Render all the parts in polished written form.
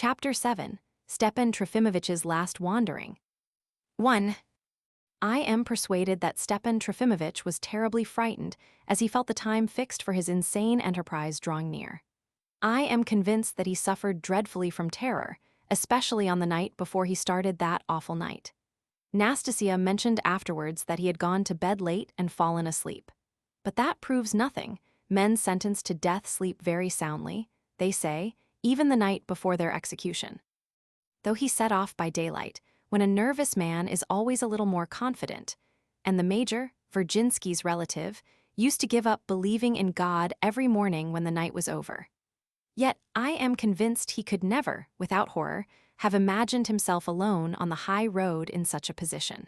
Chapter 7. Stepan Trofimovitch's Last Wandering. 1. I am persuaded that Stepan Trofimovitch was terribly frightened as he felt the time fixed for his insane enterprise drawing near. I am convinced that he suffered dreadfully from terror, especially on the night before he started that awful night. Nastasia mentioned afterwards that he had gone to bed late and fallen asleep. But that proves nothing. Men sentenced to death sleep very soundly, they say, even the night before their execution. Though he set off by daylight, when a nervous man is always a little more confident, and the major, Virginsky's relative, used to give up believing in God every morning when the night was over. Yet I am convinced he could never, without horror, have imagined himself alone on the high road in such a position.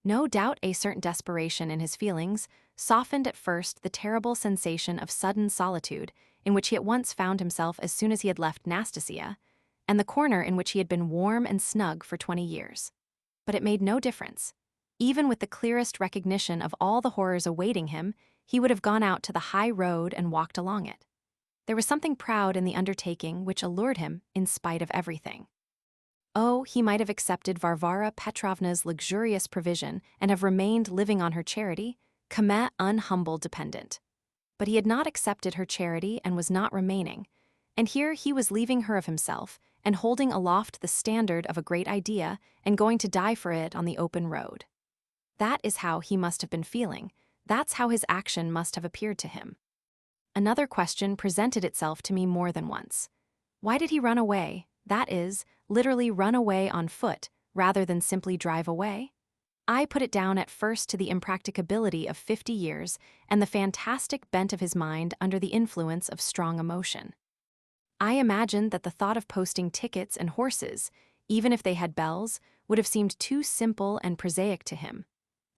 No doubt a certain desperation in his feelings softened at first the terrible sensation of sudden solitude in which he at once found himself as soon as he had left Nastasia, and the corner in which he had been warm and snug for 20 years. But it made no difference. Even with the clearest recognition of all the horrors awaiting him, he would have gone out to the high road and walked along it. There was something proud in the undertaking which allured him in spite of everything. Oh, he might have accepted Varvara Petrovna's luxurious provision and have remained living on her charity, comme un humble dependent. But he had not accepted her charity and was not remaining, and here he was leaving her of himself and holding aloft the standard of a great idea and going to die for it on the open road. That is how he must have been feeling. That's how his action must have appeared to him. Another question presented itself to me more than once. Why did he run away? That is, literally run away on foot, rather than simply drive away? I put it down at first to the impracticability of 50 years and the fantastic bent of his mind under the influence of strong emotion. I imagined that the thought of posting tickets and horses, even if they had bells, would have seemed too simple and prosaic to him.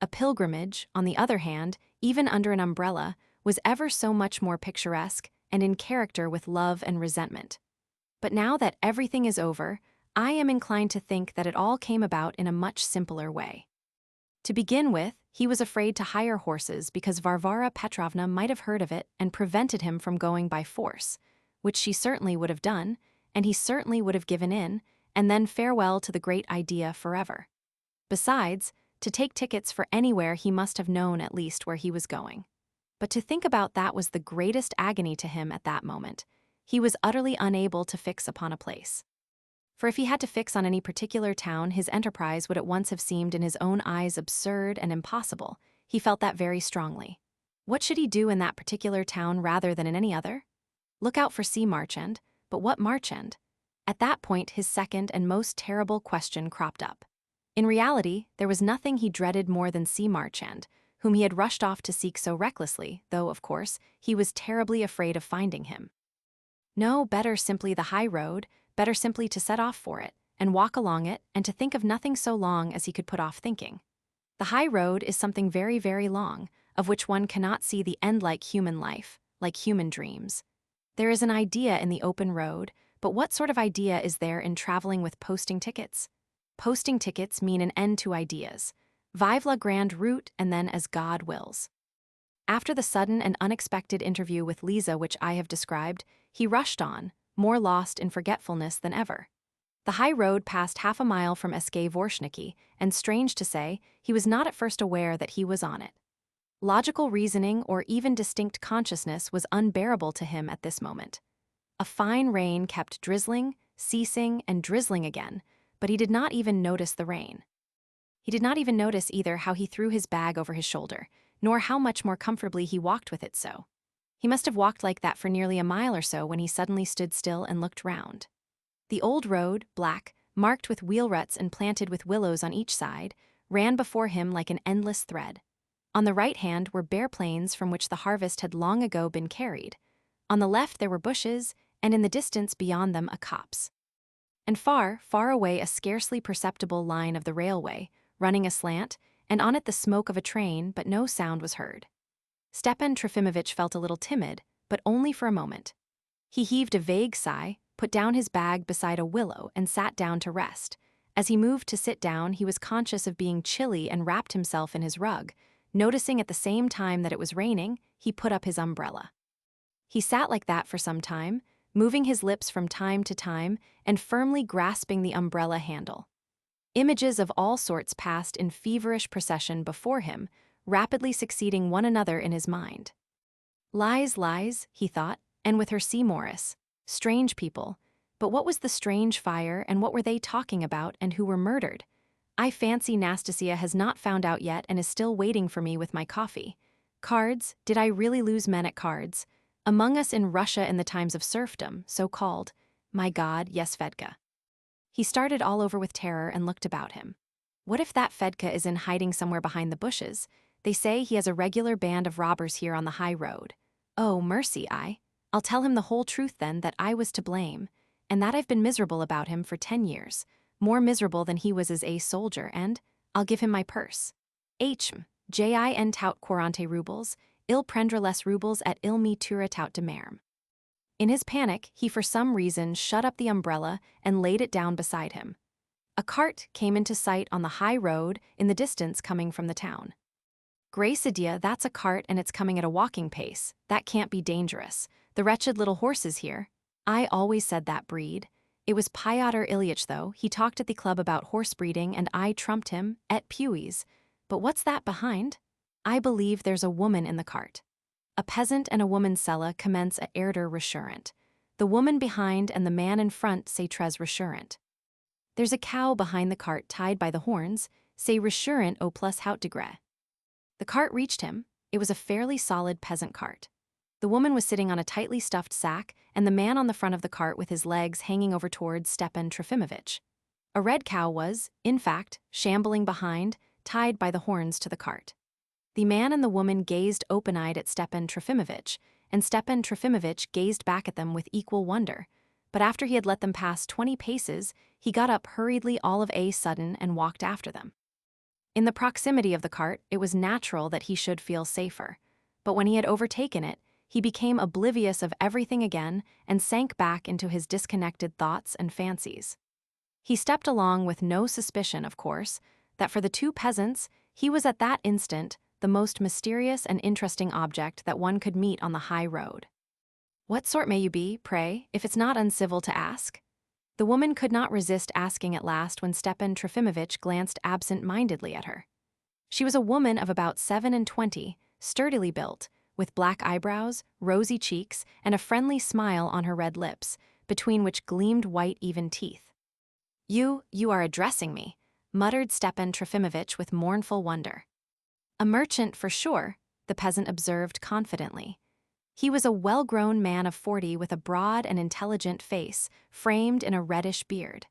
A pilgrimage, on the other hand, even under an umbrella, was ever so much more picturesque and in character with love and resentment. But now that everything is over, I am inclined to think that it all came about in a much simpler way. To begin with, he was afraid to hire horses because Varvara Petrovna might have heard of it and prevented him from going by force, which she certainly would have done, and he certainly would have given in, and then farewell to the great idea forever. Besides, to take tickets for anywhere he must have known at least where he was going. But to think about that was the greatest agony to him at that moment. He was utterly unable to fix upon a place. For if he had to fix on any particular town, his enterprise would at once have seemed in his own eyes absurd and impossible. He felt that very strongly. What should he do in that particular town rather than in any other? Look out for sea Marchand, but what Marchand? At that point his second and most terrible question cropped up. In reality, there was nothing he dreaded more than sea Marchand, whom he had rushed off to seek so recklessly, though, of course, he was terribly afraid of finding him. No, better simply the high road, better simply to set off for it, and walk along it, and to think of nothing so long as he could put off thinking. The high road is something very, very long, of which one cannot see the end like human life, like human dreams. There is an idea in the open road, but what sort of idea is there in traveling with posting tickets? Posting tickets mean an end to ideas. Vive la grande route, and then as God wills. After the sudden and unexpected interview with Lisa which I have described, he rushed on, more lost in forgetfulness than ever. The high road passed half a mile from Vorshniki, and strange to say, he was not at first aware that he was on it. Logical reasoning or even distinct consciousness was unbearable to him at this moment. A fine rain kept drizzling, ceasing, and drizzling again, but he did not even notice the rain. He did not even notice either how he threw his bag over his shoulder, nor how much more comfortably he walked with it so. He must have walked like that for nearly a mile or so when he suddenly stood still and looked round. The old road, black, marked with wheel ruts and planted with willows on each side, ran before him like an endless thread. On the right hand were bare plains from which the harvest had long ago been carried. On the left there were bushes, and in the distance beyond them a copse. And far, far away a scarcely perceptible line of the railway, running aslant, and on it the smoke of a train, but no sound was heard. Stepan Trofimovitch felt a little timid, but only for a moment. He heaved a vague sigh, put down his bag beside a willow, and sat down to rest. As he moved to sit down, he was conscious of being chilly and wrapped himself in his rug. Noticing at the same time that it was raining, he put up his umbrella. He sat like that for some time, moving his lips from time to time and firmly grasping the umbrella handle. Images of all sorts passed in feverish procession before him, rapidly succeeding one another in his mind. Lies, lies, he thought, and with her Morris. Strange people. But what was the strange fire, and what were they talking about, and who were murdered? I fancy Nastasia has not found out yet and is still waiting for me with my coffee. Cards, did I really lose men at cards? Among us in Russia in the times of serfdom, so-called. My God, yes, Fedka. He started all over with terror and looked about him. What if that Fedka is in hiding somewhere behind the bushes? They say he has a regular band of robbers here on the high road. Oh, mercy, I'll tell him the whole truth then, that I was to blame, and that I've been miserable about him for 10 years, more miserable than he was as a soldier, and I'll give him my purse. Jin tout 40 rubles, il prendra les rubles et il me tuera tout de merme. In his panic, he for some reason shut up the umbrella and laid it down beside him. A cart came into sight on the high road in the distance coming from the town. Grace idea, that's a cart and it's coming at a walking pace. That can't be dangerous. The wretched little horses here. I always said that breed. It was Pyotr Ilyich though, he talked at the club about horse breeding and I trumped him, et puis. But what's that behind? I believe there's a woman in the cart. A peasant and a woman Sella commence a erder rassurant. The woman behind and the man in front say très rassurant. There's a cow behind the cart tied by the horns, say rassurant au plus haut degré. The cart reached him. It was a fairly solid peasant cart. The woman was sitting on a tightly stuffed sack, and the man on the front of the cart with his legs hanging over towards Stepan Trofimovitch. A red cow was, in fact, shambling behind, tied by the horns to the cart. The man and the woman gazed open-eyed at Stepan Trofimovitch, and Stepan Trofimovitch gazed back at them with equal wonder. But after he had let them pass 20 paces, he got up hurriedly all of a sudden and walked after them. In the proximity of the cart, it was natural that he should feel safer. But when he had overtaken it, he became oblivious of everything again and sank back into his disconnected thoughts and fancies. He stepped along with no suspicion, of course, that for the two peasants, he was at that instant the most mysterious and interesting object that one could meet on the high road. What sort may you be, pray, if it's not uncivil to ask? The woman could not resist asking at last when Stepan Trofimovitch glanced absent-mindedly at her. She was a woman of about 27, sturdily built, with black eyebrows, rosy cheeks, and a friendly smile on her red lips, between which gleamed white even teeth. You are addressing me," muttered Stepan Trofimovitch with mournful wonder. "A merchant for sure," the peasant observed confidently. He was a well-grown man of 40 with a broad and intelligent face, framed in a reddish beard.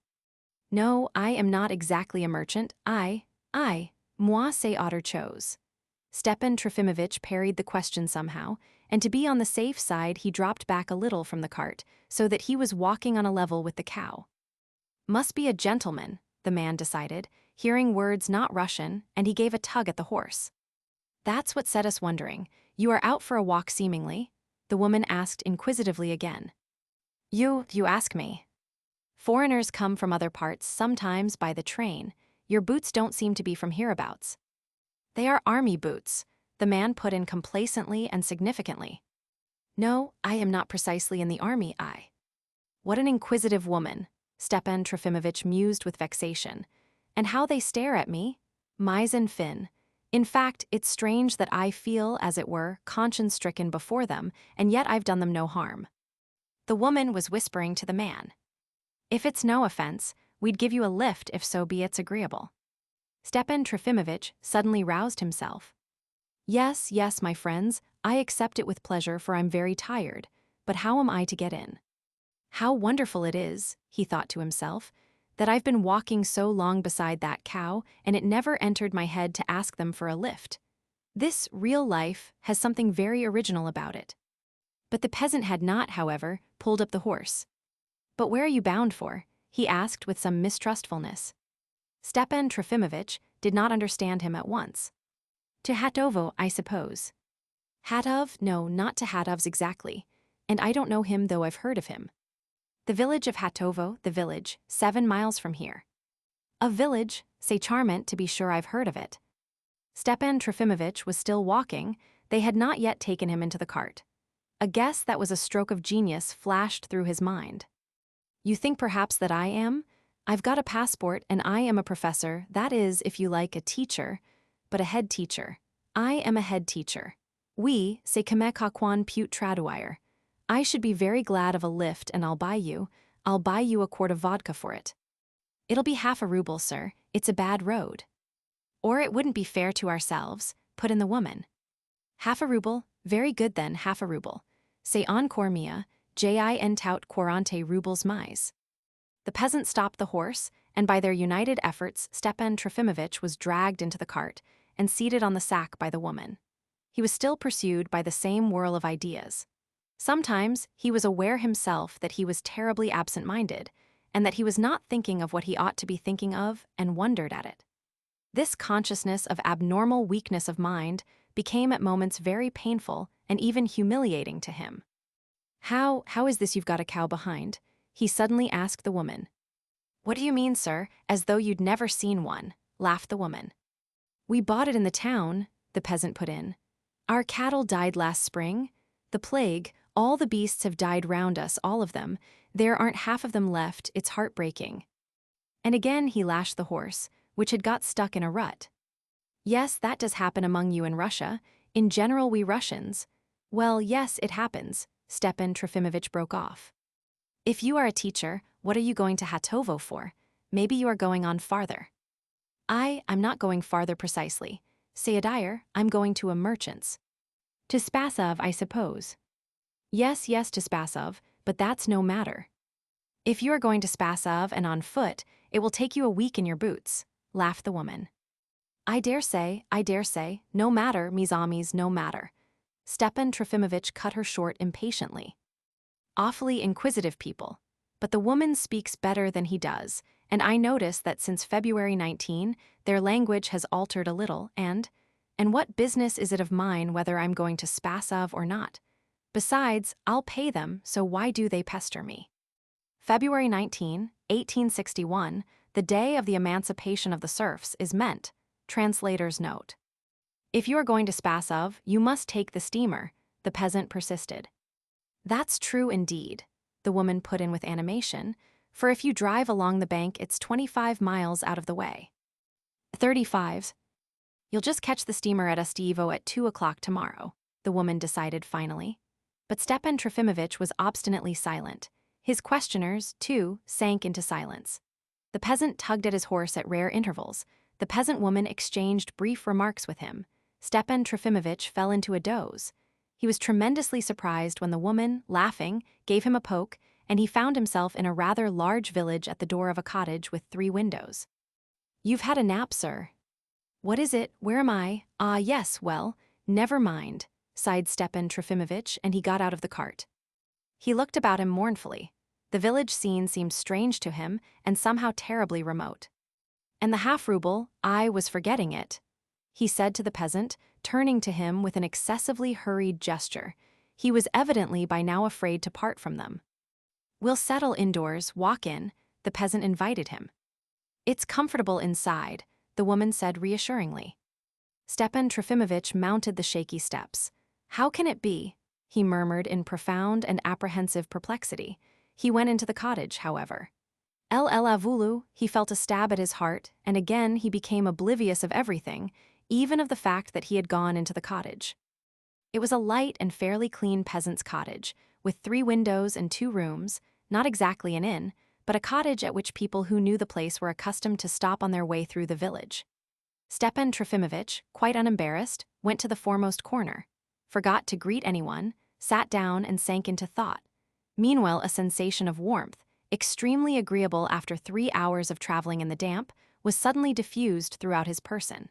"No, I am not exactly a merchant. Moi c'est autre chose." Stepan Trofimovitch parried the question somehow, and to be on the safe side he dropped back a little from the cart, so that he was walking on a level with the cow. "Must be a gentleman," the man decided, hearing words not Russian, and he gave a tug at the horse. "That's what set us wondering. You are out for a walk seemingly?" The woman asked inquisitively again. You ask me. Foreigners come from other parts, sometimes by the train. Your boots don't seem to be from hereabouts." "They are army boots," the man put in complacently and significantly. "No, I am not precisely in the army, I." What an inquisitive woman, Stepan Trofimovitch mused with vexation. And how they stare at me. Mise en fin. In fact, it's strange that I feel, as it were, conscience-stricken before them, and yet I've done them no harm. The woman was whispering to the man. "If it's no offense, we'd give you a lift if so be it's agreeable." Stepan Trofimovitch suddenly roused himself. Yes, my friends, I accept it with pleasure, for I'm very tired, but how am I to get in? How wonderful it is, he thought to himself, that I've been walking so long beside that cow, and it never entered my head to ask them for a lift. This real life has something very original about it. But the peasant had not, however, pulled up the horse. "But where are you bound for?" he asked with some mistrustfulness. Stepan Trofimovitch did not understand him at once. "To Hatovo, I suppose." "Hatov? No, not to Hatov's exactly. And I don't know him, though I've heard of him." "The village of Hatovo, the village, 7 miles from here." "A village? C'est charmant, to be sure, I've heard of it." Stepan Trofimovitch was still walking. They had not yet taken him into the cart. A guess that was a stroke of genius flashed through his mind. You think perhaps that I am? I've got a passport and I am a professor, that is, if you like, a teacher, but a head teacher. I am a head teacher. Oui, c'est comme quand pute traduire. I should be very glad of a lift and I'll buy you a quart of vodka for it. It'll be half a ruble, sir, it's a bad road. Or it wouldn't be fair to ourselves, put in the woman. Half a ruble, very good then, half a ruble. C'est encore mia, jin tout 40 rubles mais. The peasant stopped the horse, and by their united efforts Stepan Trofimovitch was dragged into the cart and seated on the sack by the woman. He was still pursued by the same whirl of ideas. Sometimes he was aware himself that he was terribly absent-minded, and that he was not thinking of what he ought to be thinking of, and wondered at it. This consciousness of abnormal weakness of mind became at moments very painful and even humiliating to him. How is this you've got a cow behind? He suddenly asked the woman. What do you mean, sir, as though you'd never seen one, laughed the woman. We bought it in the town, the peasant put in. Our cattle died last spring. The plague, all the beasts have died round us, all of them. There aren't half of them left, it's heartbreaking. And again he lashed the horse, which had got stuck in a rut. Yes, that does happen among you in Russia. In general, we Russians. Well, yes, it happens, Stepan Trofimovitch broke off. If you are a teacher, what are you going to Hatovo for? Maybe you are going on farther. I'm not going farther precisely. Sayadire, I'm going to a merchant's. To Spasov, I suppose. Yes, to Spasov, but that's no matter. If you are going to Spasov and on foot, it will take you a week in your boots, laughed the woman. I dare say, no matter, mes amis, no matter. Stepan Trofimovitch cut her short impatiently. Awfully inquisitive people. But the woman speaks better than he does, and I notice that since February 19, their language has altered a little, and what business is it of mine whether I'm going to Spasov or not? Besides, I'll pay them, so why do they pester me? February 19, 1861, the day of the emancipation of the serfs, is meant. Translator's note. If you are going to Spasov, you must take the steamer, the peasant persisted. That's true indeed, the woman put in with animation, for if you drive along the bank, it's 25 miles out of the way. 35. You'll just catch the steamer at Estevo at 2 o'clock tomorrow, the woman decided finally. But Stepan Trofimovitch was obstinately silent. His questioners, too, sank into silence. The peasant tugged at his horse at rare intervals. The peasant woman exchanged brief remarks with him. Stepan Trofimovitch fell into a doze. He was tremendously surprised when the woman, laughing, gave him a poke, and he found himself in a rather large village at the door of a cottage with 3 windows. You've had a nap, sir. What is it? Where am I? Ah, yes, well, never mind, sighed Stepan Trofimovitch, and he got out of the cart. He looked about him mournfully. The village scene seemed strange to him and somehow terribly remote. And the half-ruble, I was forgetting it, he said to the peasant, turning to him with an excessively hurried gesture. He was evidently by now afraid to part from them. We'll settle indoors, walk in, the peasant invited him. It's comfortable inside, the woman said reassuringly. Stepan Trofimovitch mounted the shaky steps. How can it be? He murmured in profound and apprehensive perplexity. He went into the cottage, however. El Avulu, he felt a stab at his heart, and again he became oblivious of everything, even of the fact that he had gone into the cottage. It was a light and fairly clean peasant's cottage, with 3 windows and 2 rooms, not exactly an inn, but a cottage at which people who knew the place were accustomed to stop on their way through the village. Stepan Trofimovitch, quite unembarrassed, went to the foremost corner, forgot to greet anyone, sat down and sank into thought. Meanwhile, a sensation of warmth, extremely agreeable after 3 hours of traveling in the damp, was suddenly diffused throughout his person.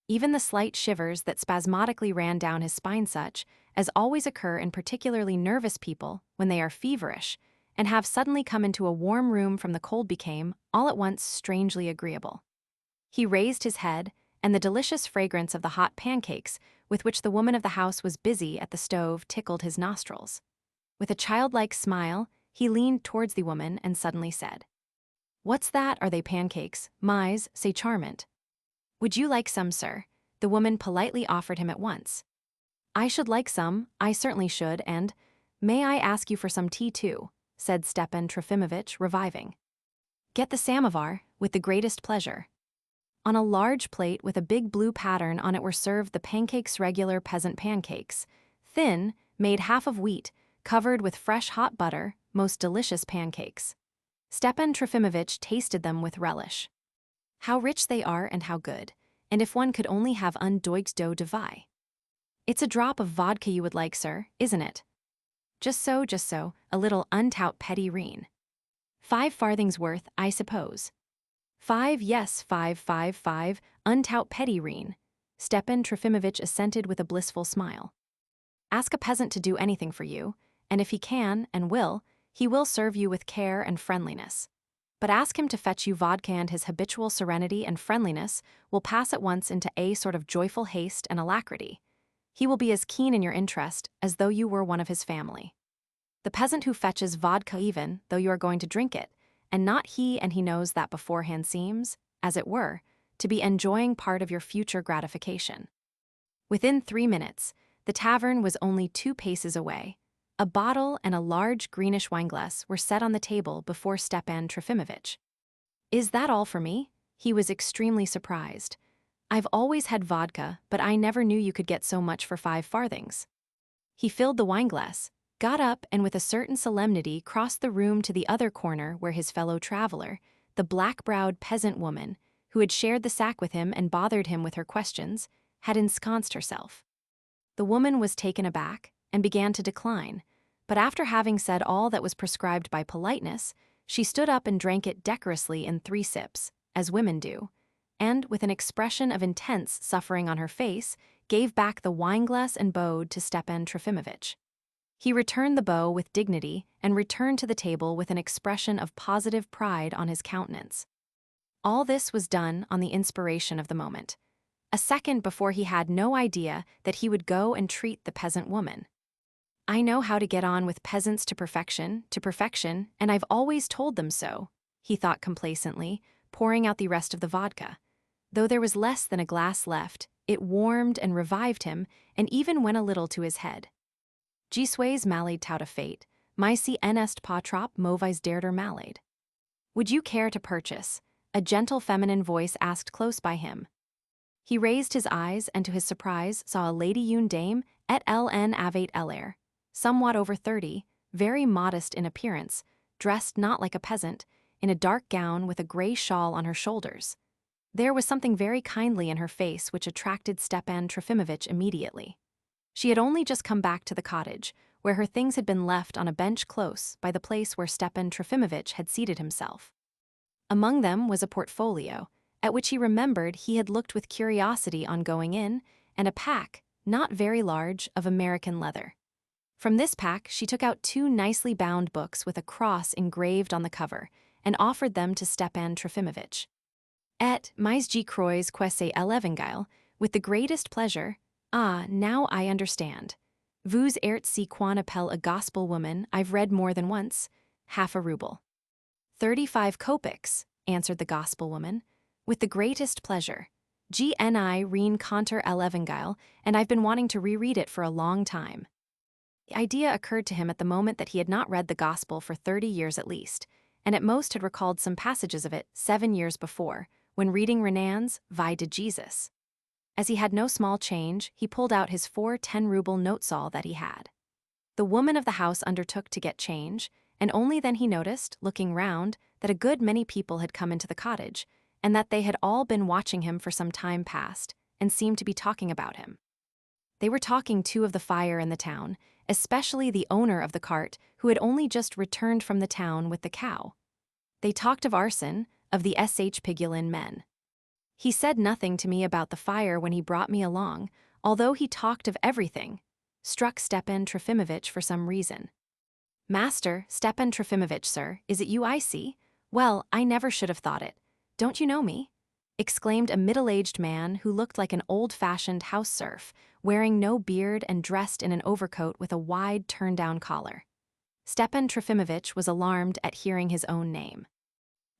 Even the slight shivers that spasmodically ran down his spine, such as always occur in particularly nervous people when they are feverish, and have suddenly come into a warm room from the cold, became, all at once, strangely agreeable. He raised his head, and the delicious fragrance of the hot pancakes with which the woman of the house was busy at the stove tickled his nostrils. With a childlike smile, he leaned towards the woman and suddenly said, "What's that? Are they pancakes? Mais, c'est charmant. Would you like some, sir?" The woman politely offered him at once. I should like some, I certainly should, and may I ask you for some tea too, said Stepan Trofimovitch, reviving. Get the samovar, with the greatest pleasure. On a large plate with a big blue pattern on it were served the pancakes, regular peasant pancakes, thin, made half of wheat, covered with fresh hot butter, most delicious pancakes. Stepan Trofimovitch tasted them with relish. How rich they are and how good, and if one could only have undoigt d'eau de vie. It's a drop of vodka you would like, sir, isn't it? Just so, a little untout petty reen. 5 farthings worth, I suppose. 5, yes, 5, untout petty reen. Stepan Trofimovitch assented with a blissful smile. Ask a peasant to do anything for you, and if he can and will, he will serve you with care and friendliness. But ask him to fetch you vodka, and his habitual serenity and friendliness will pass at once into a sort of joyful haste and alacrity. He will be as keen in your interest as though you were one of his family. The peasant who fetches vodka even though you are going to drink it, and not he, and he knows that beforehand, seems, as it were, to be enjoying part of your future gratification. Within 3 minutes, the tavern was only 2 paces away. A bottle and a large greenish wineglass were set on the table before Stepan Trofimovitch. Is that all for me? He was extremely surprised. I've always had vodka, but I never knew you could get so much for 5 farthings. He filled the wineglass, got up, and with a certain solemnity crossed the room to the other corner where his fellow traveler, the black-browed peasant woman, who had shared the sack with him and bothered him with her questions, had ensconced herself. The woman was taken aback and began to decline, but after having said all that was prescribed by politeness, she stood up and drank it decorously in 3 sips, as women do, and, with an expression of intense suffering on her face, gave back the wineglass and bowed to Stepan Trofimovitch. He returned the bow with dignity and returned to the table with an expression of positive pride on his countenance. All this was done on the inspiration of the moment. A second before he had no idea that he would go and treat the peasant woman. I know how to get on with peasants to perfection, and I've always told them so, he thought complacently, pouring out the rest of the vodka. Though there was less than a glass left, it warmed and revived him, and even went a little to his head. Je suis malade tout à fait, mais si n'est pas trop mauvaise d'être malade. Would you care to purchase? A gentle feminine voice asked close by him. He raised his eyes and to his surprise saw a lady, une dame, et elle avait l'air, somewhat over 30, very modest in appearance, dressed not like a peasant, in a dark gown with a grey shawl on her shoulders. There was something very kindly in her face which attracted Stepan Trofimovitch immediately. She had only just come back to the cottage, where her things had been left on a bench close by the place where Stepan Trofimovitch had seated himself. Among them was a portfolio, at which he remembered he had looked with curiosity on going in, and a pack, not very large, of American leather. From this pack she took out 2 nicely bound books with a cross engraved on the cover, and offered them to Stepan Trofimovitch. Et mais je crois que c'est l'Evangile, with the greatest pleasure. Ah, now I understand. Vous êtes si qu'on appelle a gospel woman, I've read more than once. Half a ruble. 35 kopecks, answered the gospel woman. With the greatest pleasure. Gni rien contre l'Evangile, and I've been wanting to reread it for a long time. The idea occurred to him at the moment that he had not read the gospel for 30 years at least, and at most had recalled some passages of it 7 years before, when reading Renan's Vie de Jesus. As he had no small change, he pulled out his 4 10-ruble note-saul that he had. The woman of the house undertook to get change, and only then he noticed, looking round, that a good many people had come into the cottage, and that they had all been watching him for some time past, and seemed to be talking about him. They were talking too of the fire in the town, especially the owner of the cart, who had only just returned from the town with the cow. They talked of arson, of the Sh Pigulin men. He said nothing to me about the fire when he brought me along, although he talked of everything. Struck Stepan Trofimovitch for some reason. Master, Stepan Trofimovitch, sir, is it you I see? Well, I never should have thought it. Don't you know me? Exclaimed a middle-aged man who looked like an old-fashioned house serf, wearing no beard and dressed in an overcoat with a wide turn-down collar. Stepan Trofimovitch was alarmed at hearing his own name.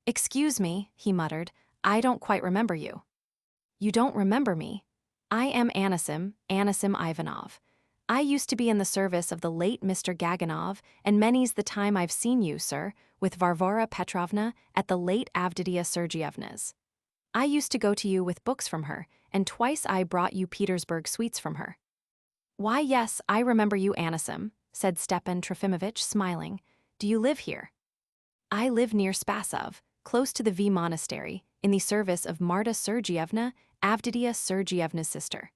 Excuse me, he muttered, I don't quite remember you. You don't remember me? I am Anisim Ivanov. I used to be in the service of the late Mr. Gaganov, and many's the time I've seen you, sir, with Varvara Petrovna at the late Avditia Sergievna's. I used to go to you with books from her, and twice I brought you Petersburg sweets from her. Why, yes, I remember you, Anisim, said Stepan Trofimovitch, smiling. Do you live here? I live near Spasov, close to the V monastery, in the service of Marta Sergievna, Avditia Sergievna's sister.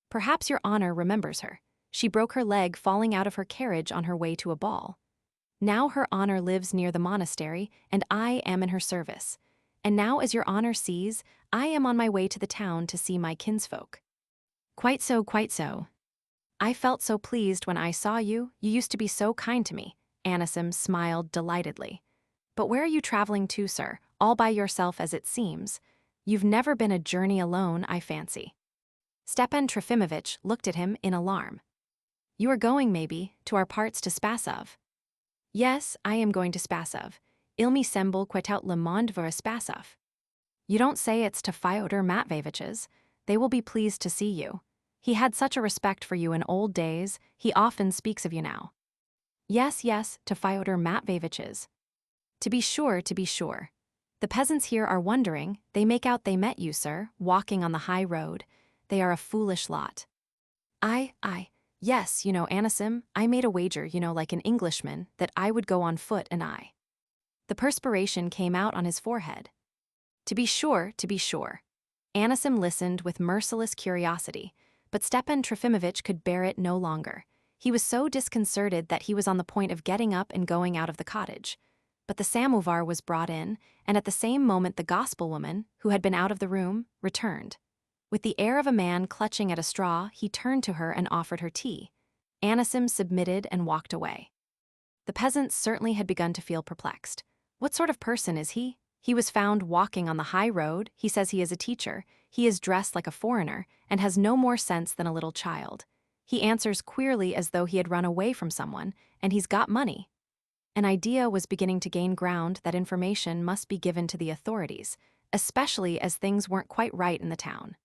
Perhaps your honor remembers her. She broke her leg falling out of her carriage on her way to a ball. Now her honor lives near the monastery, and I am in her service. And now, as your honor sees, I am on my way to the town to see my kinsfolk. Quite so, quite so. I felt so pleased when I saw you. You used to be so kind to me. Anisim smiled delightedly. But where are you traveling to, sir? All by yourself, as it seems. You've never been a journey alone, I fancy. Stepan Trofimovitch looked at him in alarm. You are going, maybe, to our parts to Spasov. Yes, I am going to Spasov. Ilmi semble quetout le monde vers Spasov. You don't say it's to Fyodor Matveyevitch's. They will be pleased to see you. He had such a respect for you in old days, he often speaks of you now. Yes, yes, to Fyodor Matveyevitch's. To be sure, to be sure. The peasants here are wondering, they make out they met you, sir, walking on the high road. They are a foolish lot. Yes, you know, Anisim, I made a wager, like an Englishman, that I would go on foot and I. The perspiration came out on his forehead. To be sure, to be sure. Anisim listened with merciless curiosity, but Stepan Trofimovitch could bear it no longer. He was so disconcerted that he was on the point of getting up and going out of the cottage. But the samovar was brought in, and at the same moment the gospel woman, who had been out of the room, returned. With the air of a man clutching at a straw, he turned to her and offered her tea. Anisim submitted and walked away. The peasants certainly had begun to feel perplexed. What sort of person is he? He was found walking on the high road, he says he is a teacher, he is dressed like a foreigner, and has no more sense than a little child. He answers queerly as though he had run away from someone, and he's got money. An idea was beginning to gain ground that information must be given to the authorities, especially as things weren't quite right in the town.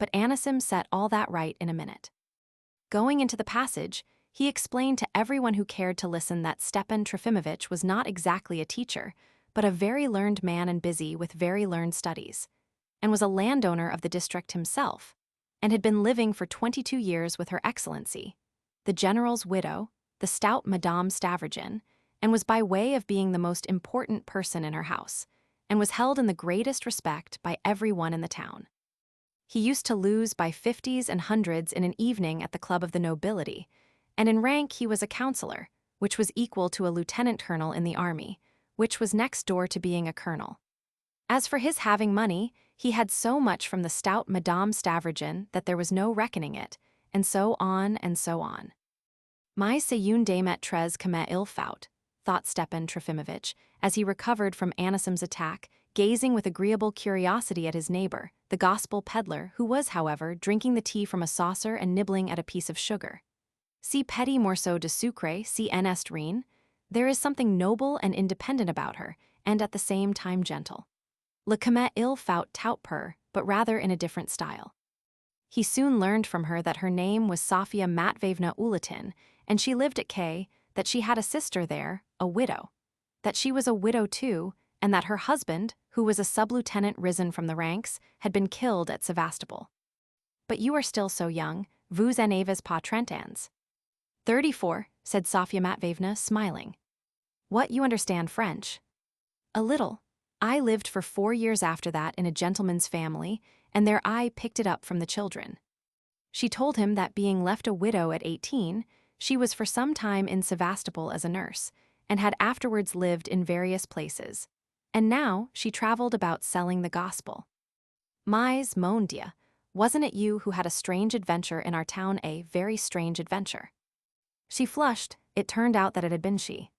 But Anisim set all that right in a minute. Going into the passage, he explained to everyone who cared to listen that Stepan Trofimovitch was not exactly a teacher, but a very learned man and busy with very learned studies, and was a landowner of the district himself, and had been living for 22 years with Her Excellency, the general's widow, the stout Madame Stavrogin, and was by way of being the most important person in her house, and was held in the greatest respect by everyone in the town. He used to lose by 50s and 100s in an evening at the club of the nobility, and in rank he was a councillor, which was equal to a lieutenant colonel in the army, which was next door to being a colonel. As for his having money, he had so much from the stout Madame Stavrogin that there was no reckoning it, and so on and so on. Mais c'est une des maîtresses comme il faut, thought Stepan Trofimovitch, as he recovered from Anisim's attack, gazing with agreeable curiosity at his neighbor, the gospel peddler, who was, however, drinking the tea from a saucer and nibbling at a piece of sugar. Si petit morceau de sucre, si en est rien. There is something noble and independent about her, and at the same time gentle. Le comme il faut tout pur, but rather in a different style. He soon learned from her that her name was Sofia Matveyevna Ulatin, and she lived at K, that she had a sister there, a widow. That she was a widow too, and that her husband, who was a sub-lieutenant risen from the ranks, had been killed at Sevastopol. But you are still so young, vous n'avez pas 30 ans. 34, said Sofia Matveyevna, smiling. What, you understand French? A little. I lived for 4 years after that in a gentleman's family, and there I picked it up from the children. She told him that being left a widow at 18, she was for some time in Sevastopol as a nurse, and had afterwards lived in various places. And now she traveled about selling the gospel. Mais, mon Dieu, wasn't it you who had a strange adventure in our town, a very strange adventure? She flushed. It turned out that it had been she.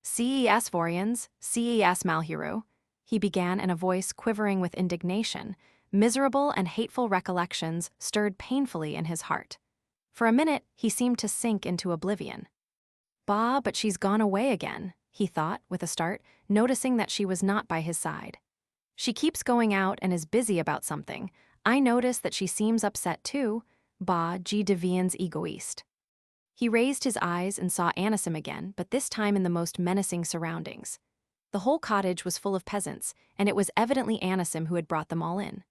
Ces Vorians, ces Malheureux, he began in a voice quivering with indignation. Miserable and hateful recollections stirred painfully in his heart. For a minute, he seemed to sink into oblivion. Bah, but she's gone away again, he thought with a start, noticing that she was not by his side. She keeps going out and is busy about something. I notice that she seems upset too. Bah, je deviens égoïste. He raised his eyes and saw Anisim again, but this time in the most menacing surroundings. The whole cottage was full of peasants, and it was evidently Anisim who had brought them all in.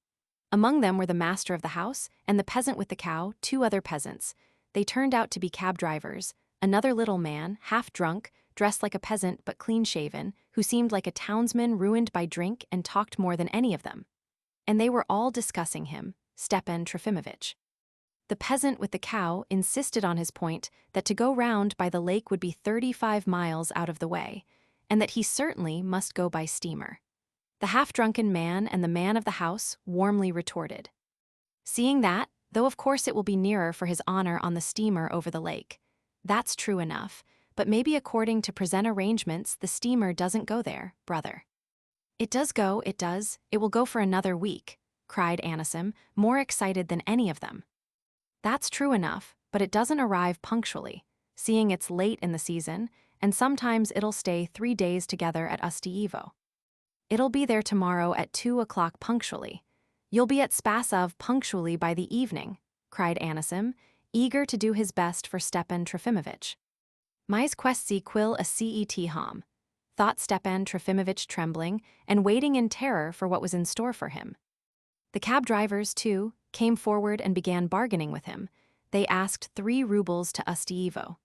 Among them were the master of the house and the peasant with the cow, two other peasants. They turned out to be cab drivers, another little man, half drunk, dressed like a peasant but clean-shaven, who seemed like a townsman ruined by drink and talked more than any of them. And they were all discussing him, Stepan Trofimovitch. The peasant with the cow insisted on his point that to go round by the lake would be 35 miles out of the way, and that he certainly must go by steamer. The half-drunken man and the man of the house warmly retorted. Seeing that, though of course it will be nearer for his honor on the steamer over the lake. That's true enough, but maybe according to present arrangements the steamer doesn't go there, brother. It does go, it does, it will go for another week, cried Anisim, more excited than any of them. That's true enough, but it doesn't arrive punctually, seeing it's late in the season, and sometimes it'll stay 3 days together at Ustyevo. It'll be there tomorrow at 2 o'clock punctually. You'll be at Spasov punctually by the evening, cried Anisim, eager to do his best for Stepan Trofimovitch. Mais questi quil a cet hom, thought Stepan Trofimovitch trembling and waiting in terror for what was in store for him. The cab drivers, too, came forward and began bargaining with him. They asked 3 rubles to Ustyevo.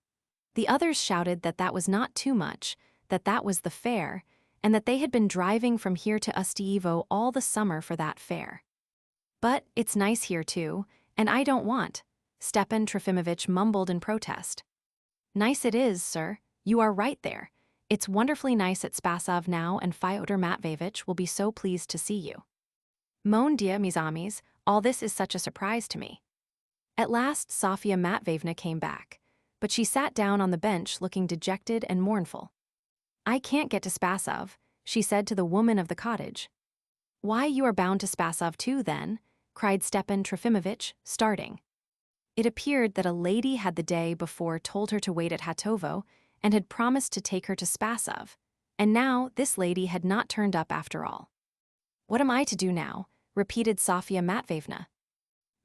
The others shouted that that was not too much, that that was the fare, and that they had been driving from here to Ustyevo all the summer for that fare. But it's nice here too, and I don't want, Stepan Trofimovitch mumbled in protest. Nice it is, sir, you are right there. It's wonderfully nice at Spasov now, and Fyodor Matveyevitch will be so pleased to see you. Mon Dieu, mes amis, all this is such a surprise to me. At last Sofya Matveyevna came back, but she sat down on the bench looking dejected and mournful. I can't get to Spasov, she said to the woman of the cottage. Why, you are bound to Spasov too, then, cried Stepan Trofimovitch, starting. It appeared that a lady had the day before told her to wait at Hatovo and had promised to take her to Spasov, and now this lady had not turned up after all. What am I to do now? Repeated Sofya Matveyevna.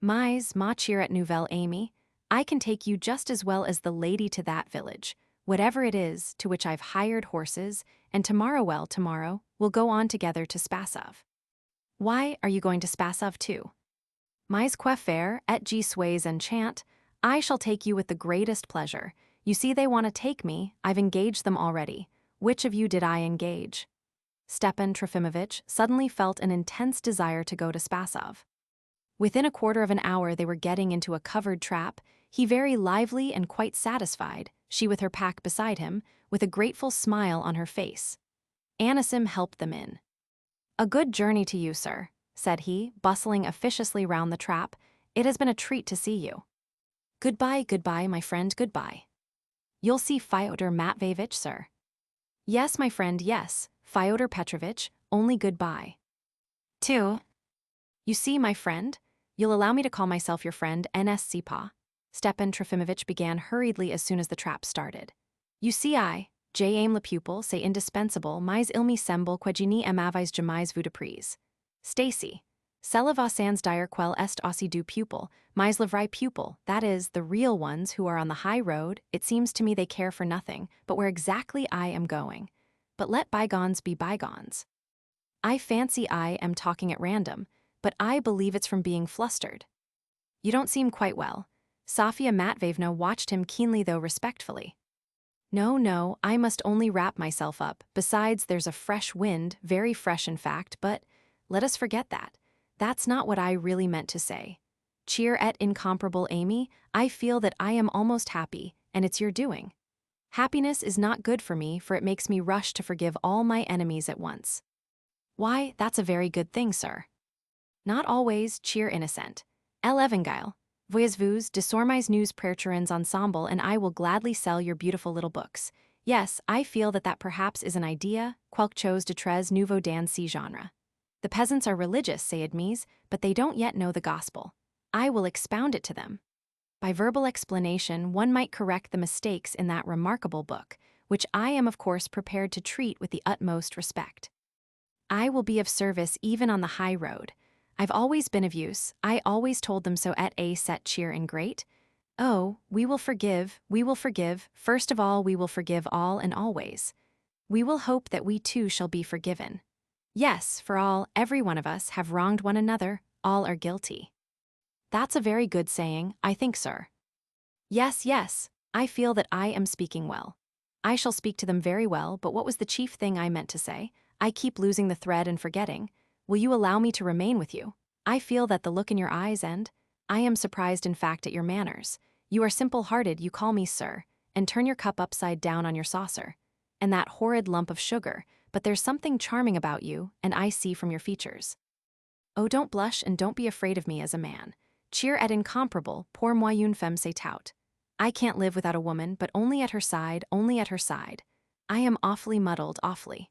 Mais, ma chère nouvelle Amy, I can take you just as well as the lady to that village, whatever it is, to which I've hired horses, and tomorrow, we'll go on together to Spasov. Why, are you going to Spasov too? Mais que faire, et j'y suis enchant, I shall take you with the greatest pleasure. You see they want to take me, I've engaged them already. Which of you did I engage? Stepan Trofimovitch suddenly felt an intense desire to go to Spasov. Within a quarter of an hour they were getting into a covered trap, he very lively and quite satisfied, she with her pack beside him, with a grateful smile on her face. Anisim helped them in. A good journey to you, sir, said he, bustling officiously round the trap. It has been a treat to see you. Goodbye, my friend, goodbye. You'll see Fyodor Matveyevitch, sir. Yes, my friend, yes, Fyodor Petrovitch, only goodbye. 2. You see, my friend, you'll allow me to call myself your friend, NSCPA. Stepan Trofimovitch began hurriedly as soon as the trap started. You see I, J. aime le pupil, say indispensable, mais il me semble que je n'y m'avais jamais vu de prise. Stacy. Cela va sans dire quel est aussi du pupil, mais le vrai pupil, that is, the real ones who are on the high road, it seems to me they care for nothing, but where exactly I am going. But let bygones be bygones. I fancy I am talking at random, but I believe it's from being flustered. You don't seem quite well. Sofya Matveyevna watched him keenly though respectfully. No, I must only wrap myself up. Besides, there's a fresh wind, very fresh in fact, but let us forget that. That's not what I really meant to say. Cheer et incomparable Amy, I feel that I am almost happy, and it's your doing. Happiness is not good for me, for it makes me rush to forgive all my enemies at once. Why, that's a very good thing, sir. Not always, cheer innocent. Evangile. Voyez-vous, désormais nous prêcherons ensemble, and I will gladly sell your beautiful little books. Yes, I feel that perhaps is an idea, quelque chose de très nouveau dans ce genre. The peasants are religious, say Admise, but they don't yet know the gospel. I will expound it to them. By verbal explanation, one might correct the mistakes in that remarkable book, which I am of course prepared to treat with the utmost respect. I will be of service even on the high road. I've always been of use, I always told them so et a set cheer and great. Oh, we will forgive, first of all we will forgive all and always. We will hope that we too shall be forgiven. Yes, for all, every one of us, have wronged one another, all are guilty. That's a very good saying, I think, sir. Yes, yes, I feel that I am speaking well. I shall speak to them very well, but what was the chief thing I meant to say? I keep losing the thread and forgetting. Will you allow me to remain with you? I feel that the look in your eyes and I am surprised in fact at your manners. You are simple-hearted, you call me sir, and turn your cup upside down on your saucer. And that horrid lump of sugar, but there's something charming about you, and I see from your features. Oh, don't blush and don't be afraid of me as a man. Cheer et incomparable, pour moi une femme c'est tout. I can't live without a woman, but only at her side, only at her side. I am awfully muddled, awfully.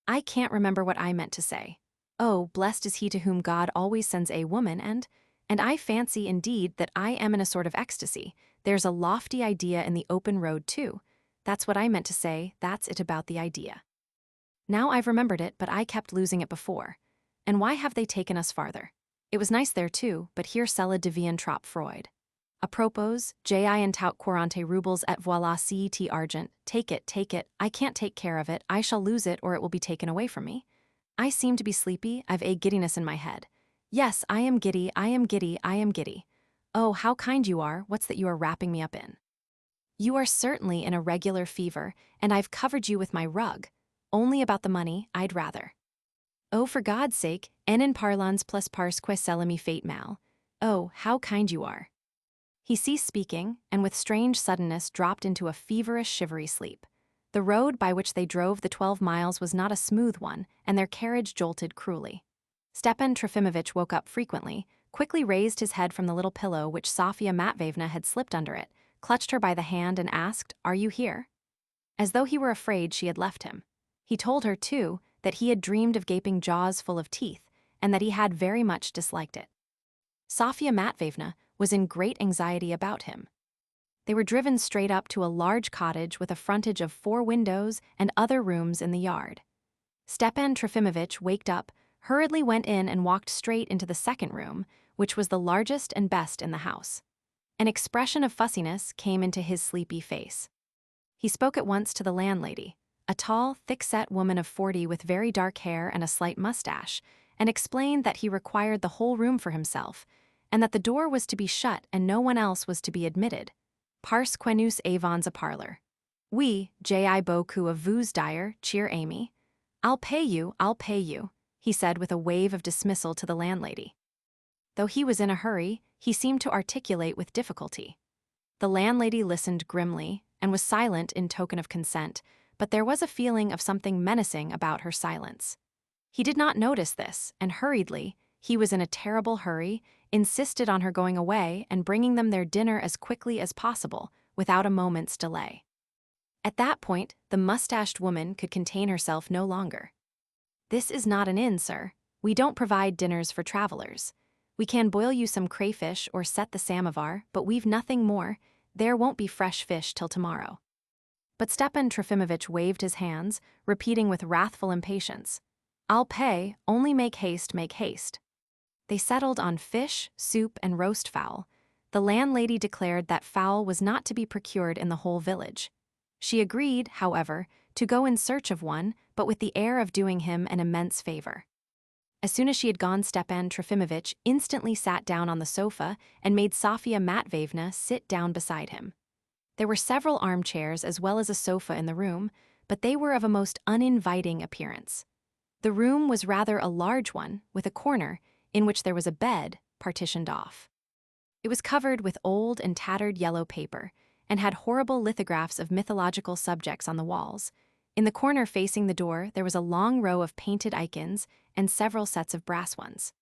I can't remember what I meant to say. Oh, blessed is he to whom God always sends a woman, and I fancy indeed that I am in a sort of ecstasy. There's a lofty idea in the open road too. That's what I meant to say, that's it about the idea. Now I've remembered it, but I kept losing it before. And why have they taken us farther? It was nice there too, but here cela devient trop Freud. Apropos, j'y en tout 40 roubles et voilà cet argent. Take it, I can't take care of it, I shall lose it or it will be taken away from me. I seem to be sleepy, I've a giddiness in my head. Yes, I am giddy, I am giddy, I am giddy. Oh, how kind you are, what's that you are wrapping me up in? You are certainly in a regular fever, and I've covered you with my rug. Only about the money, I'd rather. Oh, for God's sake, en in parlons plus parce que cela me fait mal. Oh, how kind you are. He ceased speaking, and with strange suddenness dropped into a feverish, shivery sleep. The road by which they drove the 12 miles was not a smooth one, and their carriage jolted cruelly. Stepan Trofimovitch woke up frequently, quickly raised his head from the little pillow which Sofya Matveyevna had slipped under it, clutched her by the hand and asked, "Are you here?" As though he were afraid she had left him. He told her, too, that he had dreamed of gaping jaws full of teeth, and that he had very much disliked it. Sofya Matveyevna was in great anxiety about him. They were driven straight up to a large cottage with a frontage of 4 windows and other rooms in the yard. Stepan Trofimovitch waked up, hurriedly went in and walked straight into the second room, which was the largest and best in the house. An expression of fussiness came into his sleepy face. He spoke at once to the landlady, a tall, thick-set woman of 40 with very dark hair and a slight mustache, and explained that he required the whole room for himself, and that the door was to be shut and no one else was to be admitted. Parce que nous avons a parlor. Oui, j'ai beaucoup of vous dire, cheer Amy. I'll pay you, he said with a wave of dismissal to the landlady. Though he was in a hurry, he seemed to articulate with difficulty. The landlady listened grimly and was silent in token of consent, but there was a feeling of something menacing about her silence. He did not notice this, and hurriedly, he was in a terrible hurry, insisted on her going away and bringing them their dinner as quickly as possible, without a moment's delay. At that point, the mustached woman could contain herself no longer. "This is not an inn, sir. We don't provide dinners for travelers. We can boil you some crayfish or set the samovar, but we've nothing more. There won't be fresh fish till tomorrow." But Stepan Trofimovitch waved his hands, repeating with wrathful impatience, "I'll pay, only make haste, make haste." They settled on fish, soup, and roast fowl. The landlady declared that fowl was not to be procured in the whole village. She agreed, however, to go in search of one, but with the air of doing him an immense favor. As soon as she had gone, Stepan Trofimovitch instantly sat down on the sofa and made Sofya Matveyevna sit down beside him. There were several armchairs as well as a sofa in the room, but they were of a most uninviting appearance. The room was rather a large one, with a corner, in which there was a bed, partitioned off. It was covered with old and tattered yellow paper, and had horrible lithographs of mythological subjects on the walls. In the corner facing the door, there was a long row of painted icons and several sets of brass ones.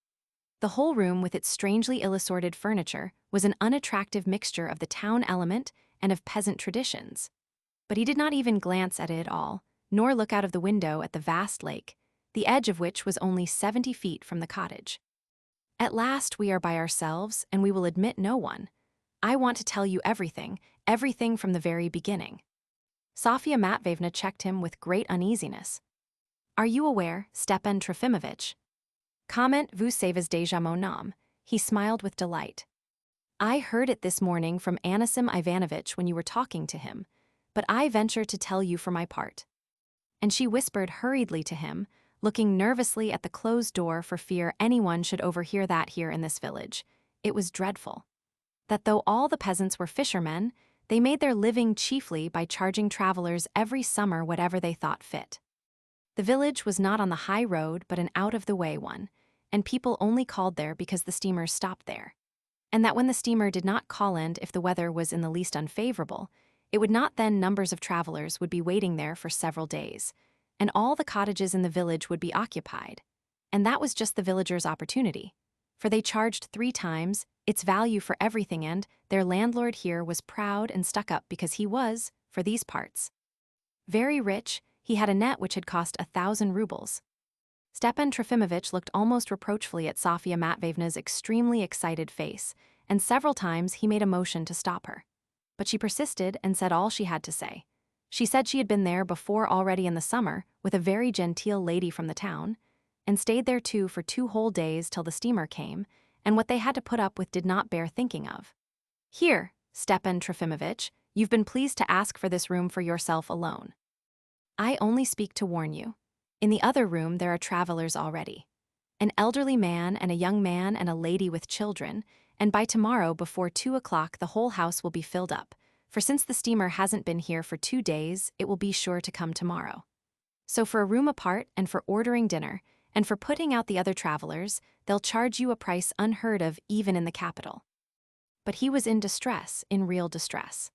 The whole room, with its strangely ill-assorted furniture, was an unattractive mixture of the town element and of peasant traditions. But he did not even glance at it at all, nor look out of the window at the vast lake, the edge of which was only 70 feet from the cottage. "At last we are by ourselves, and we will admit no one. I want to tell you everything from the very beginning." Sofya Matveyevna checked him with great uneasiness. "Are you aware, Stepan Trofimovitch? Comment vous savez déjà mon nom?" He smiled with delight. I heard it this morning from Anisim Ivanovitch when you were talking to him, but I venture to tell you for my part." And she whispered hurriedly to him, looking nervously at the closed door for fear anyone should overhear that here in this village. It was dreadful. That though all the peasants were fishermen, they made their living chiefly by charging travelers every summer whatever they thought fit. The village was not on the high road but an out-of-the-way one, and people only called there because the steamers stopped there. And that when the steamer did not call in if the weather was in the least unfavorable, it would not then numbers of travelers would be waiting there for several days, and all the cottages in the village would be occupied. And that was just the villagers' opportunity, for they charged 3 times its value for everything, and their landlord here was proud and stuck up because he was, for these parts, very rich. He had a net which had cost 1,000 rubles. Stepan Trofimovitch looked almost reproachfully at Sofya Matveyevna's extremely excited face, and several times he made a motion to stop her. But she persisted and said all she had to say. She said she had been there before already in the summer with a very genteel lady from the town, and stayed there too for 2 whole days till the steamer came, and what they had to put up with did not bear thinking of. "Here, Stepan Trofimovitch, you've been pleased to ask for this room for yourself alone. I only speak to warn you. In the other room there are travelers already. An elderly man and a young man and a lady with children, and by tomorrow before 2 o'clock the whole house will be filled up, for since the steamer hasn't been here for 2 days, it will be sure to come tomorrow. So for a room apart and for ordering dinner, and for putting out the other travelers, they'll charge you a price unheard of even in the capital." But he was in distress, in real distress.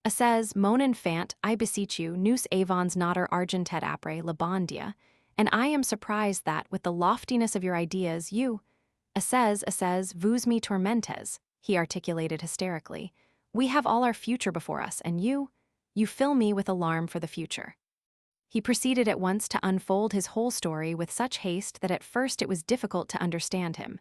Says, "Mon enfant, I beseech you, nous avons notre argentet après le bon Dieu, and I am surprised that, with the loftiness of your ideas, you, says, vous me tourmentes," he articulated hysterically. "We have all our future before us, and you fill me with alarm for the future." He proceeded at once to unfold his whole story with such haste that at first it was difficult to understand him.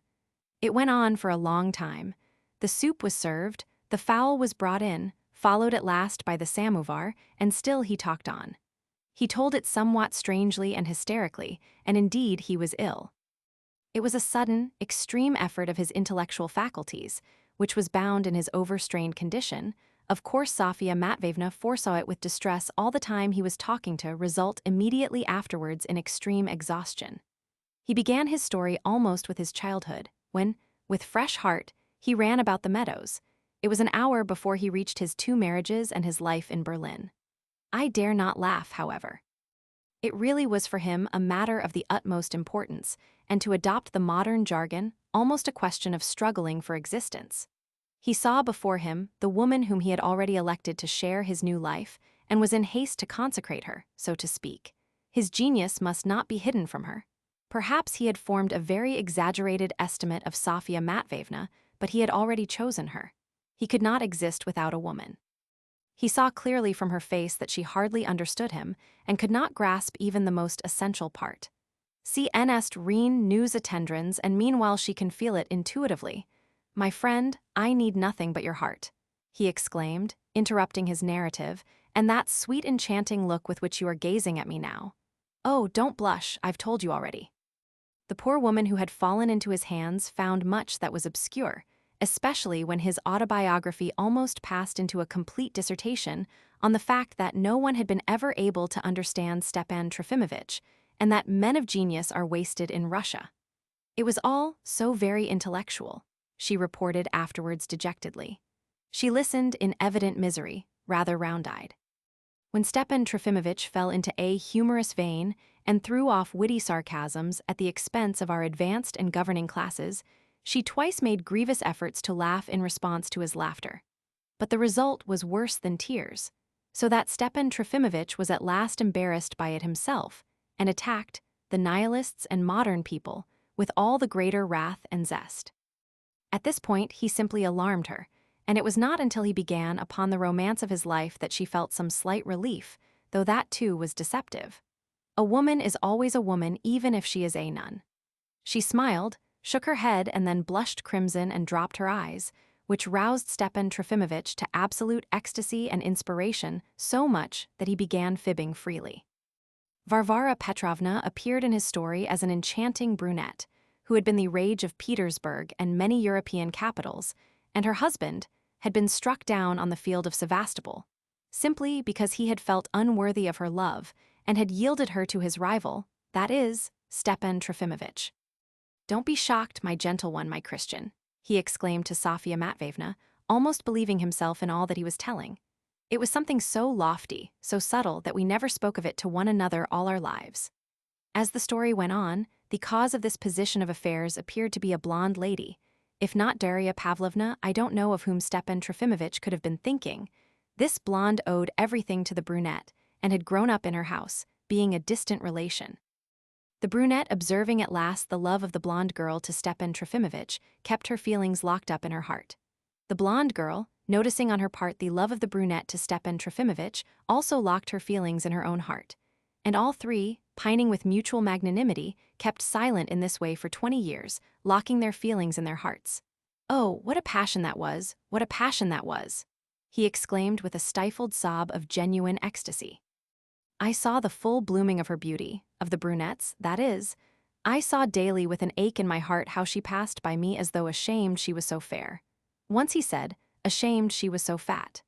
It went on for a long time. The soup was served, the fowl was brought in, followed at last by the samovar, and still he talked on. He told it somewhat strangely and hysterically, and indeed he was ill. It was a sudden, extreme effort of his intellectual faculties, which was bound in his overstrained condition. Of course Sofya Matveyevna foresaw it with distress all the time he was talking to result immediately afterwards in extreme exhaustion. He began his story almost with his childhood, when, with fresh heart, he ran about the meadows. It was an hour before he reached his 2 marriages and his life in Berlin. I dare not laugh, however. It really was for him a matter of the utmost importance, and to adopt the modern jargon, almost a question of struggling for existence. He saw before him the woman whom he had already elected to share his new life, and was in haste to consecrate her, so to speak. His genius must not be hidden from her. Perhaps he had formed a very exaggerated estimate of Sofya Matveyevna, but he had already chosen her. He could not exist without a woman. He saw clearly from her face that she hardly understood him, and could not grasp even the most essential part. "Si en est rien nous attendrons, and meanwhile she can feel it intuitively. My friend, I need nothing but your heart," he exclaimed, interrupting his narrative, "and that sweet enchanting look with which you are gazing at me now. Oh, don't blush, I've told you already." The poor woman who had fallen into his hands found much that was obscure, especially when his autobiography almost passed into a complete dissertation on the fact that no one had been ever able to understand Stepan Trofimovitch, and that men of genius are wasted in Russia. It was all so very intellectual, she reported afterwards dejectedly. She listened in evident misery, rather round-eyed. When Stepan Trofimovitch fell into a humorous vein and threw off witty sarcasms at the expense of our advanced and governing classes, she twice made grievous efforts to laugh in response to his laughter. But the result was worse than tears, so that Stepan Trofimovitch was at last embarrassed by it himself, and attacked the nihilists and modern people with all the greater wrath and zest. At this point he simply alarmed her, and it was not until he began upon the romance of his life that she felt some slight relief, though that too was deceptive. A woman is always a woman even if she is a nun. She smiled, shook her head, and then blushed crimson and dropped her eyes, which roused Stepan Trofimovitch to absolute ecstasy and inspiration so much that he began fibbing freely. Varvara Petrovna appeared in his story as an enchanting brunette, who had been the rage of Petersburg and many European capitals, and her husband, had been struck down on the field of Sevastopol, simply because he had felt unworthy of her love and had yielded her to his rival, that is, Stepan Trofimovitch. "Don't be shocked, my gentle one, my Christian," he exclaimed to Sofya Matveyevna, almost believing himself in all that he was telling. It was something so lofty, so subtle, that we never spoke of it to one another all our lives. As the story went on, the cause of this position of affairs appeared to be a blonde lady. If not Darya Pavlovna, I don't know of whom Stepan Trofimovitch could have been thinking. This blonde owed everything to the brunette, and had grown up in her house, being a distant relation. The brunette, observing at last the love of the blonde girl to Stepan Trofimovitch, kept her feelings locked up in her heart. The blonde girl, noticing on her part the love of the brunette to Stepan Trofimovitch, also locked her feelings in her own heart. And all three, pining with mutual magnanimity, kept silent in this way for 20 years, locking their feelings in their hearts. "Oh, what a passion that was! What a passion that was!" he exclaimed with a stifled sob of genuine ecstasy. "I saw the full blooming of her beauty, of the brunette's, that is. I saw daily with an ache in my heart how she passed by me as though ashamed she was so fair. Once he said, ashamed she was so fat.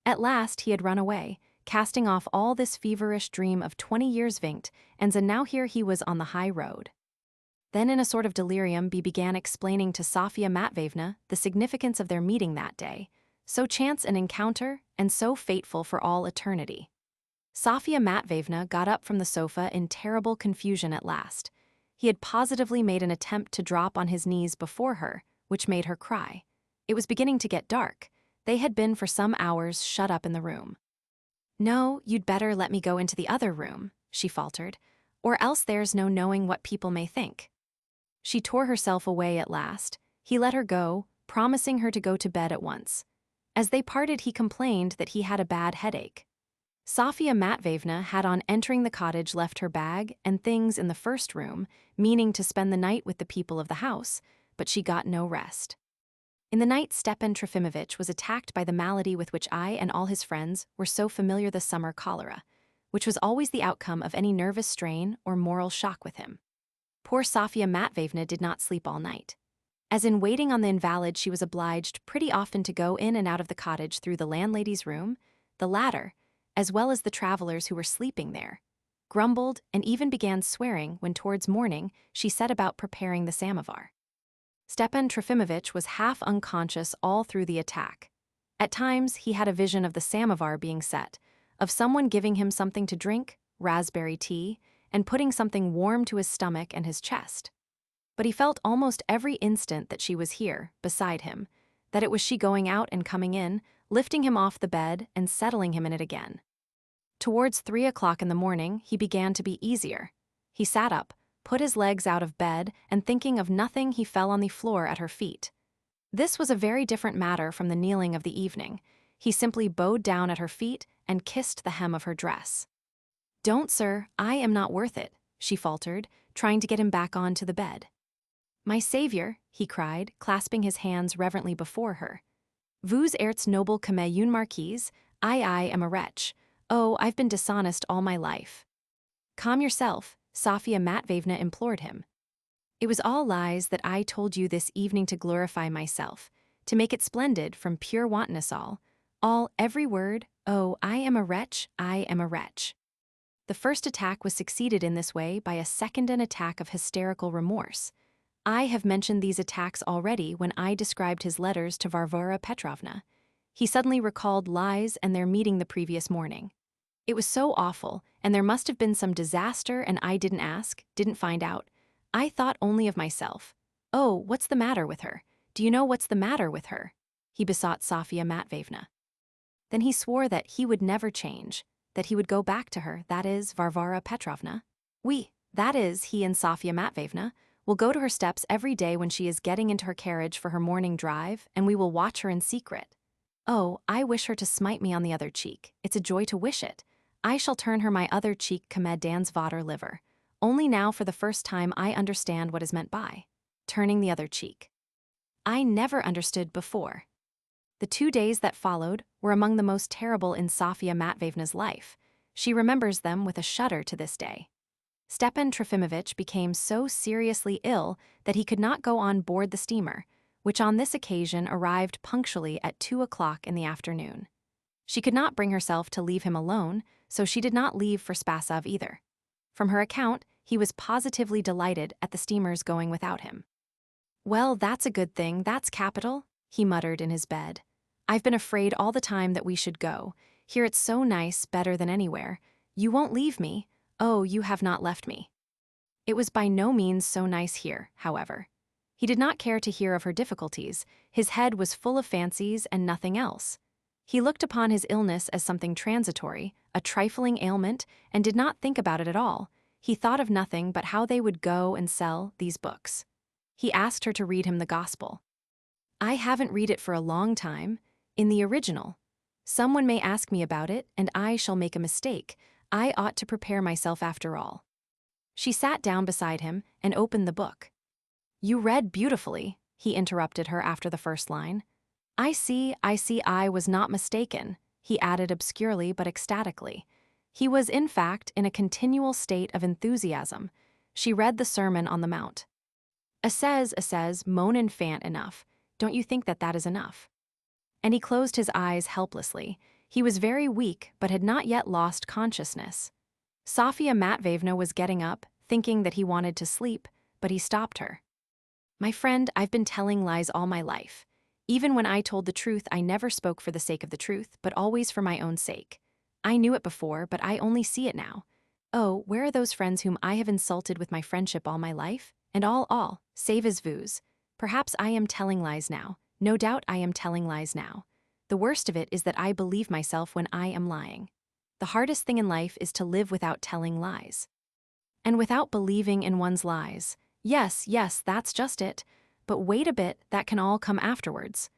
At last he had run away, casting off all this feverish dream of 20 years vinct, and now here he was on the high road." Then in a sort of delirium he began explaining to Sofya Matveyevna the significance of their meeting that day, so chance an encounter and so fateful for all eternity. Sofya Matveyevna got up from the sofa in terrible confusion at last. He had positively made an attempt to drop on his knees before her, which made her cry. It was beginning to get dark. They had been for some hours shut up in the room. "No, you'd better let me go into the other room," she faltered, "or else there's no knowing what people may think." She tore herself away at last. He let her go, promising her to go to bed at once. As they parted, he complained that he had a bad headache. Sofya Matveyevna had on entering the cottage left her bag and things in the first room, meaning to spend the night with the people of the house, but she got no rest. In the night, Stepan Trofimovitch was attacked by the malady with which I and all his friends were so familiar, the summer cholera, which was always the outcome of any nervous strain or moral shock with him. Poor Sofya Matveyevna did not sleep all night. As in waiting on the invalid, she was obliged pretty often to go in and out of the cottage through the landlady's room. The latter, as well as the travelers who were sleeping there, grumbled and even began swearing when towards morning she set about preparing the samovar. Stepan Trofimovitch was half unconscious all through the attack. At times he had a vision of the samovar being set, of someone giving him something to drink, raspberry tea, and putting something warm to his stomach and his chest. But he felt almost every instant that she was here, beside him, that it was she going out and coming in, lifting him off the bed and settling him in it again. Towards 3 o'clock in the morning, he began to be easier. He sat up, put his legs out of bed, and thinking of nothing, he fell on the floor at her feet. This was a very different matter from the kneeling of the evening. He simply bowed down at her feet and kissed the hem of her dress. "Don't, sir, I am not worth it," she faltered, trying to get him back on to the bed. "My savior," he cried, clasping his hands reverently before her. "Vous êtes noble comme une marquise, I am a wretch. Oh, I've been dishonest all my life." "Calm yourself," Sofya Matveyevna implored him. "It was all lies that I told you this evening to glorify myself, to make it splendid from pure wantonness all, every word, oh, I am a wretch, I am a wretch." The first attack was succeeded in this way by a second attack of hysterical remorse. I have mentioned these attacks already when I described his letters to Varvara Petrovna. He suddenly recalled lies and their meeting the previous morning. It was so awful, and there must have been some disaster, and I didn't ask, didn't find out. I thought only of myself. "Oh, what's the matter with her? Do you know what's the matter with her?" he besought Sofya Matveyevna. Then he swore that he would never change, that he would go back to her, that is, Varvara Petrovna. "We, that is, he and Sofya Matveyevna, will go to her steps every day when she is getting into her carriage for her morning drive, and we will watch her in secret. Oh, I wish her to smite me on the other cheek. It's a joy to wish it. I shall turn her my other cheek comme dans votre liver. Only now for the first time I understand what is meant by turning the other cheek. I never understood before." The 2 days that followed were among the most terrible in Sofya Matveyevna's life. She remembers them with a shudder to this day. Stepan Trofimovitch became so seriously ill that he could not go on board the steamer, which on this occasion arrived punctually at 2 o'clock in the afternoon. She could not bring herself to leave him alone, so she did not leave for Spasov either. From her account, he was positively delighted at the steamer's going without him. "Well, that's a good thing, that's capital," he muttered in his bed. "I've been afraid all the time that we should go. Here it's so nice, better than anywhere. You won't leave me? Oh, you have not left me." It was by no means so nice here, however. He did not care to hear of her difficulties. His head was full of fancies and nothing else. He looked upon his illness as something transitory, a trifling ailment, and did not think about it at all. He thought of nothing but how they would go and sell these books. He asked her to read him the Gospel. "I haven't read it for a long time. In the original. Someone may ask me about it, and I shall make a mistake. I ought to prepare myself after all." She sat down beside him and opened the book. "You read beautifully," he interrupted her after the first line. I see, I was not mistaken," he added obscurely but ecstatically. He was, in fact, in a continual state of enthusiasm. She read the Sermon on the Mount. Says, moan and fant enough. Don't you think that is enough?" And he closed his eyes helplessly. He was very weak, but had not yet lost consciousness. Sofia Matveyevna was getting up, thinking that he wanted to sleep, but he stopped her. "My friend, I've been telling lies all my life. Even when I told the truth, I never spoke for the sake of the truth, but always for my own sake. I knew it before, but I only see it now. Oh, where are those friends whom I have insulted with my friendship all my life? And all, save as vus. Perhaps I am telling lies now. No doubt I am telling lies now. The worst of it is that I believe myself when I am lying. The hardest thing in life is to live without telling lies. And without believing in one's lies. Yes, that's just it. But wait a bit, that can all come afterwards.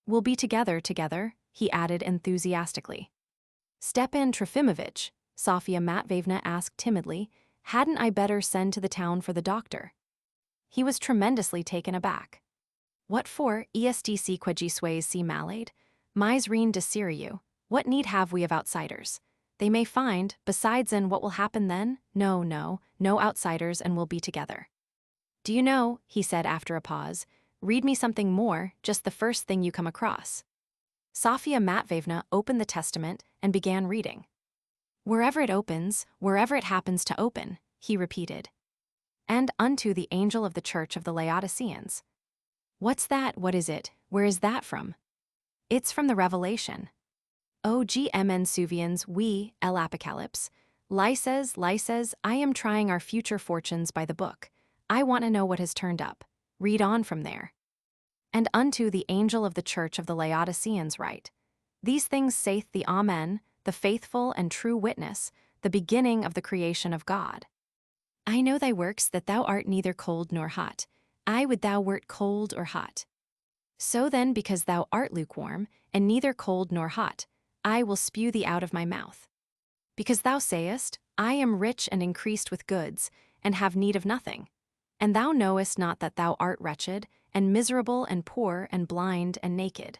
We'll be together, he added enthusiastically. "Stepan Trofimovitch," Sofia Matveyevna asked timidly, "hadn't I better send to the town for the doctor?" He was tremendously taken aback. "What for? Estc quejisways si malade? Mais rien de sérieux. What need have we of outsiders? They may find, besides, and what will happen then? No outsiders, and we'll be together." "Do you know," he said after a pause, "read me something more, just the first thing you come across." Sofia Matveyevna opened the Testament and began reading. "Wherever it opens, wherever it happens to open," he repeated. "And unto the angel of the church of the Laodiceans." "What's that? What is it? Where is that from?" "It's from the Revelation." "OGMN Suvians, we, El Apocalypse. Lyses, I am trying our future fortunes by the book. I want to know what has turned up. Read on from there." "And unto the angel of the church of the Laodiceans write. These things saith the Amen, the faithful and true witness, the beginning of the creation of God. I know thy works, that thou art neither cold nor hot. I would thou wert cold or hot. So then, because thou art lukewarm, and neither cold nor hot, I will spew thee out of my mouth. Because thou sayest, I am rich and increased with goods, and have need of nothing. And thou knowest not that thou art wretched, and miserable, and poor, and blind, and naked.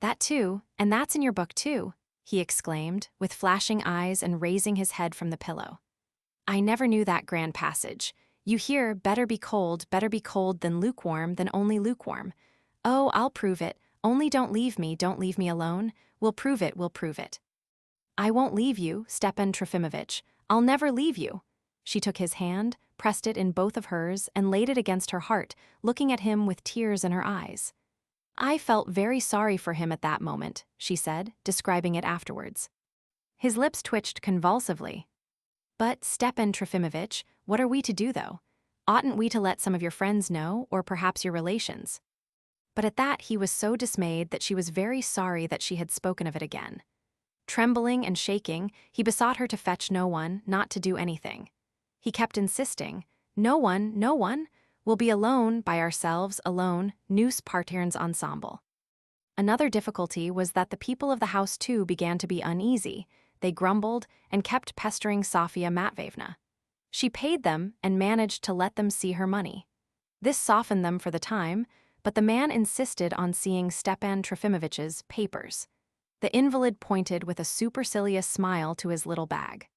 That too, and that's in your book too," he exclaimed, with flashing eyes and raising his head from the pillow. "I never knew that grand passage. You hear, better be cold than lukewarm, than only lukewarm. Oh, I'll prove it, only don't leave me alone. We'll prove it. I won't leave you, Stepan Trofimovitch. I'll never leave you." She took his hand, pressed it in both of hers, and laid it against her heart, looking at him with tears in her eyes. "I felt very sorry for him at that moment," she said, describing it afterwards. His lips twitched convulsively. "But, Stepan Trofimovitch, what are we to do, though? Oughtn't we to let some of your friends know, or perhaps your relations?" But at that he was so dismayed that she was very sorry that she had spoken of it again. Trembling and shaking, he besought her to fetch no one, not to do anything. He kept insisting, No one. We'll be alone, by ourselves, alone, nous partirons ensemble." Another difficulty was that the people of the house too began to be uneasy. They grumbled and kept pestering Sofia Matveyevna. She paid them and managed to let them see her money. This softened them for the time, but the man insisted on seeing Stepan Trofimovitch's papers. The invalid pointed with a supercilious smile to his little bag.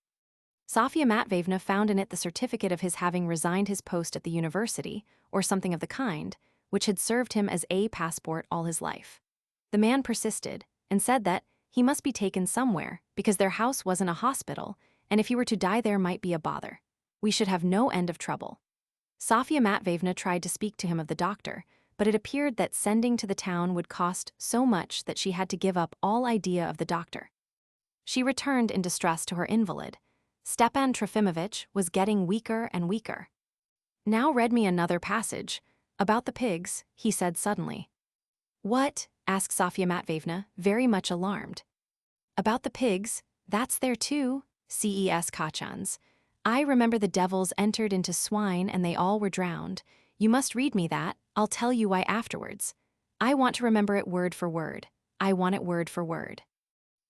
Sofia Matveyevna found in it the certificate of his having resigned his post at the university, or something of the kind, which had served him as a passport all his life. The man persisted and said that he must be taken somewhere because their house wasn't a hospital, and if he were to die there might be a bother. We should have no end of trouble. Sofia Matveyevna tried to speak to him of the doctor, but it appeared that sending to the town would cost so much that she had to give up all idea of the doctor. She returned in distress to her invalid. Stepan Trofimovitch was getting weaker and weaker. "Now read me another passage. About the pigs," he said suddenly. "What?" asked Sofia Matveyevna, very much alarmed. "About the pigs, that's there too, ces Kachans. I remember the devils entered into swine and they all were drowned. You must read me that, I'll tell you why afterwards. I want to remember it word for word. I want it word for word."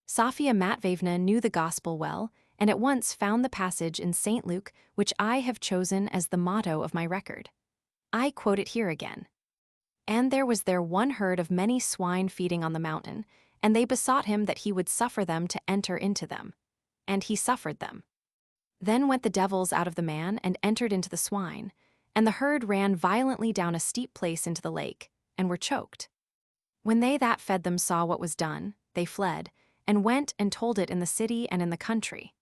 Sofia Matveyevna knew the Gospel well, and at once found the passage in St. Luke which I have chosen as the motto of my record. I quote it here again. "And there was there one herd of many swine feeding on the mountain, and they besought him that he would suffer them to enter into them. And he suffered them. Then went the devils out of the man and entered into the swine, and the herd ran violently down a steep place into the lake, and were choked. When they that fed them saw what was done, they fled, and went and told it in the city and in the country.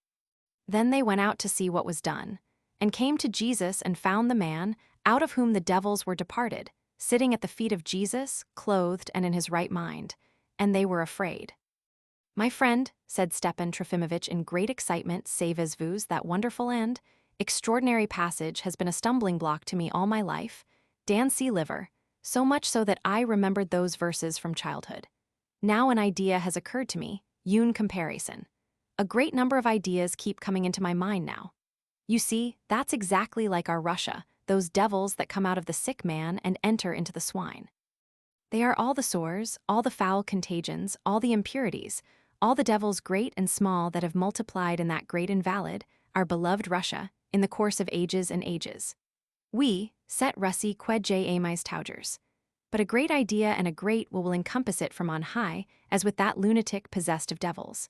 Then they went out to see what was done, and came to Jesus and found the man, out of whom the devils were departed, sitting at the feet of Jesus, clothed and in his right mind, and they were afraid." "My friend," said Stepan Trofimovitch in great excitement, savez-vous, that wonderful and extraordinary passage has been a stumbling block to me all my life, Dan C. Liver, so much so that I remembered those verses from childhood. Now an idea has occurred to me, une comparison. A great number of ideas keep coming into my mind now. You see, that's exactly like our Russia, those devils that come out of the sick man and enter into the swine. They are all the sores, all the foul contagions, all the impurities, all the devils great and small that have multiplied in that great invalid, our beloved Russia, in the course of ages and ages. We, set Russi qued j amais taugers. But a great idea and a great will encompass it from on high, as with that lunatic possessed of devils.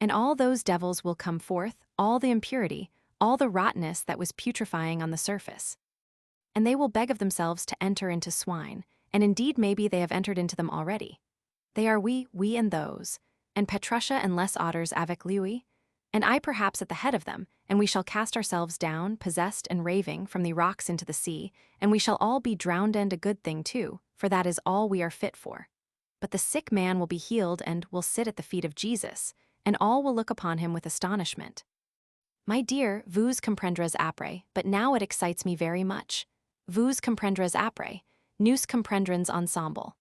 And all those devils will come forth, all the impurity, all the rottenness that was putrefying on the surface. And they will beg of themselves to enter into swine, and indeed maybe they have entered into them already. They are we and those, and Petrusha and less otters avec lui, and I perhaps at the head of them, and we shall cast ourselves down, possessed and raving, from the rocks into the sea, and we shall all be drowned, and a good thing too, for that is all we are fit for. But the sick man will be healed and will sit at the feet of Jesus, and all will look upon him with astonishment. My dear, vous comprendrez après, but now it excites me very much. Vous comprendrez après, nous comprendrons ensemble."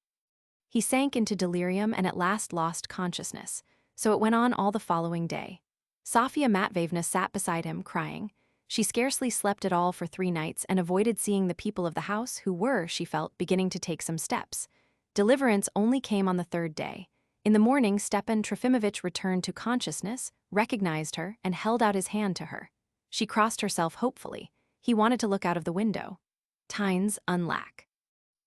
He sank into delirium and at last lost consciousness, so it went on all the following day. Sofia Matveyevna sat beside him, crying. She scarcely slept at all for 3 nights and avoided seeing the people of the house who were, she felt, beginning to take some steps. Deliverance only came on the 3rd day. In the morning, Stepan Trofimovitch returned to consciousness, recognized her, and held out his hand to her. She crossed herself hopefully. He wanted to look out of the window. "Tines unlack."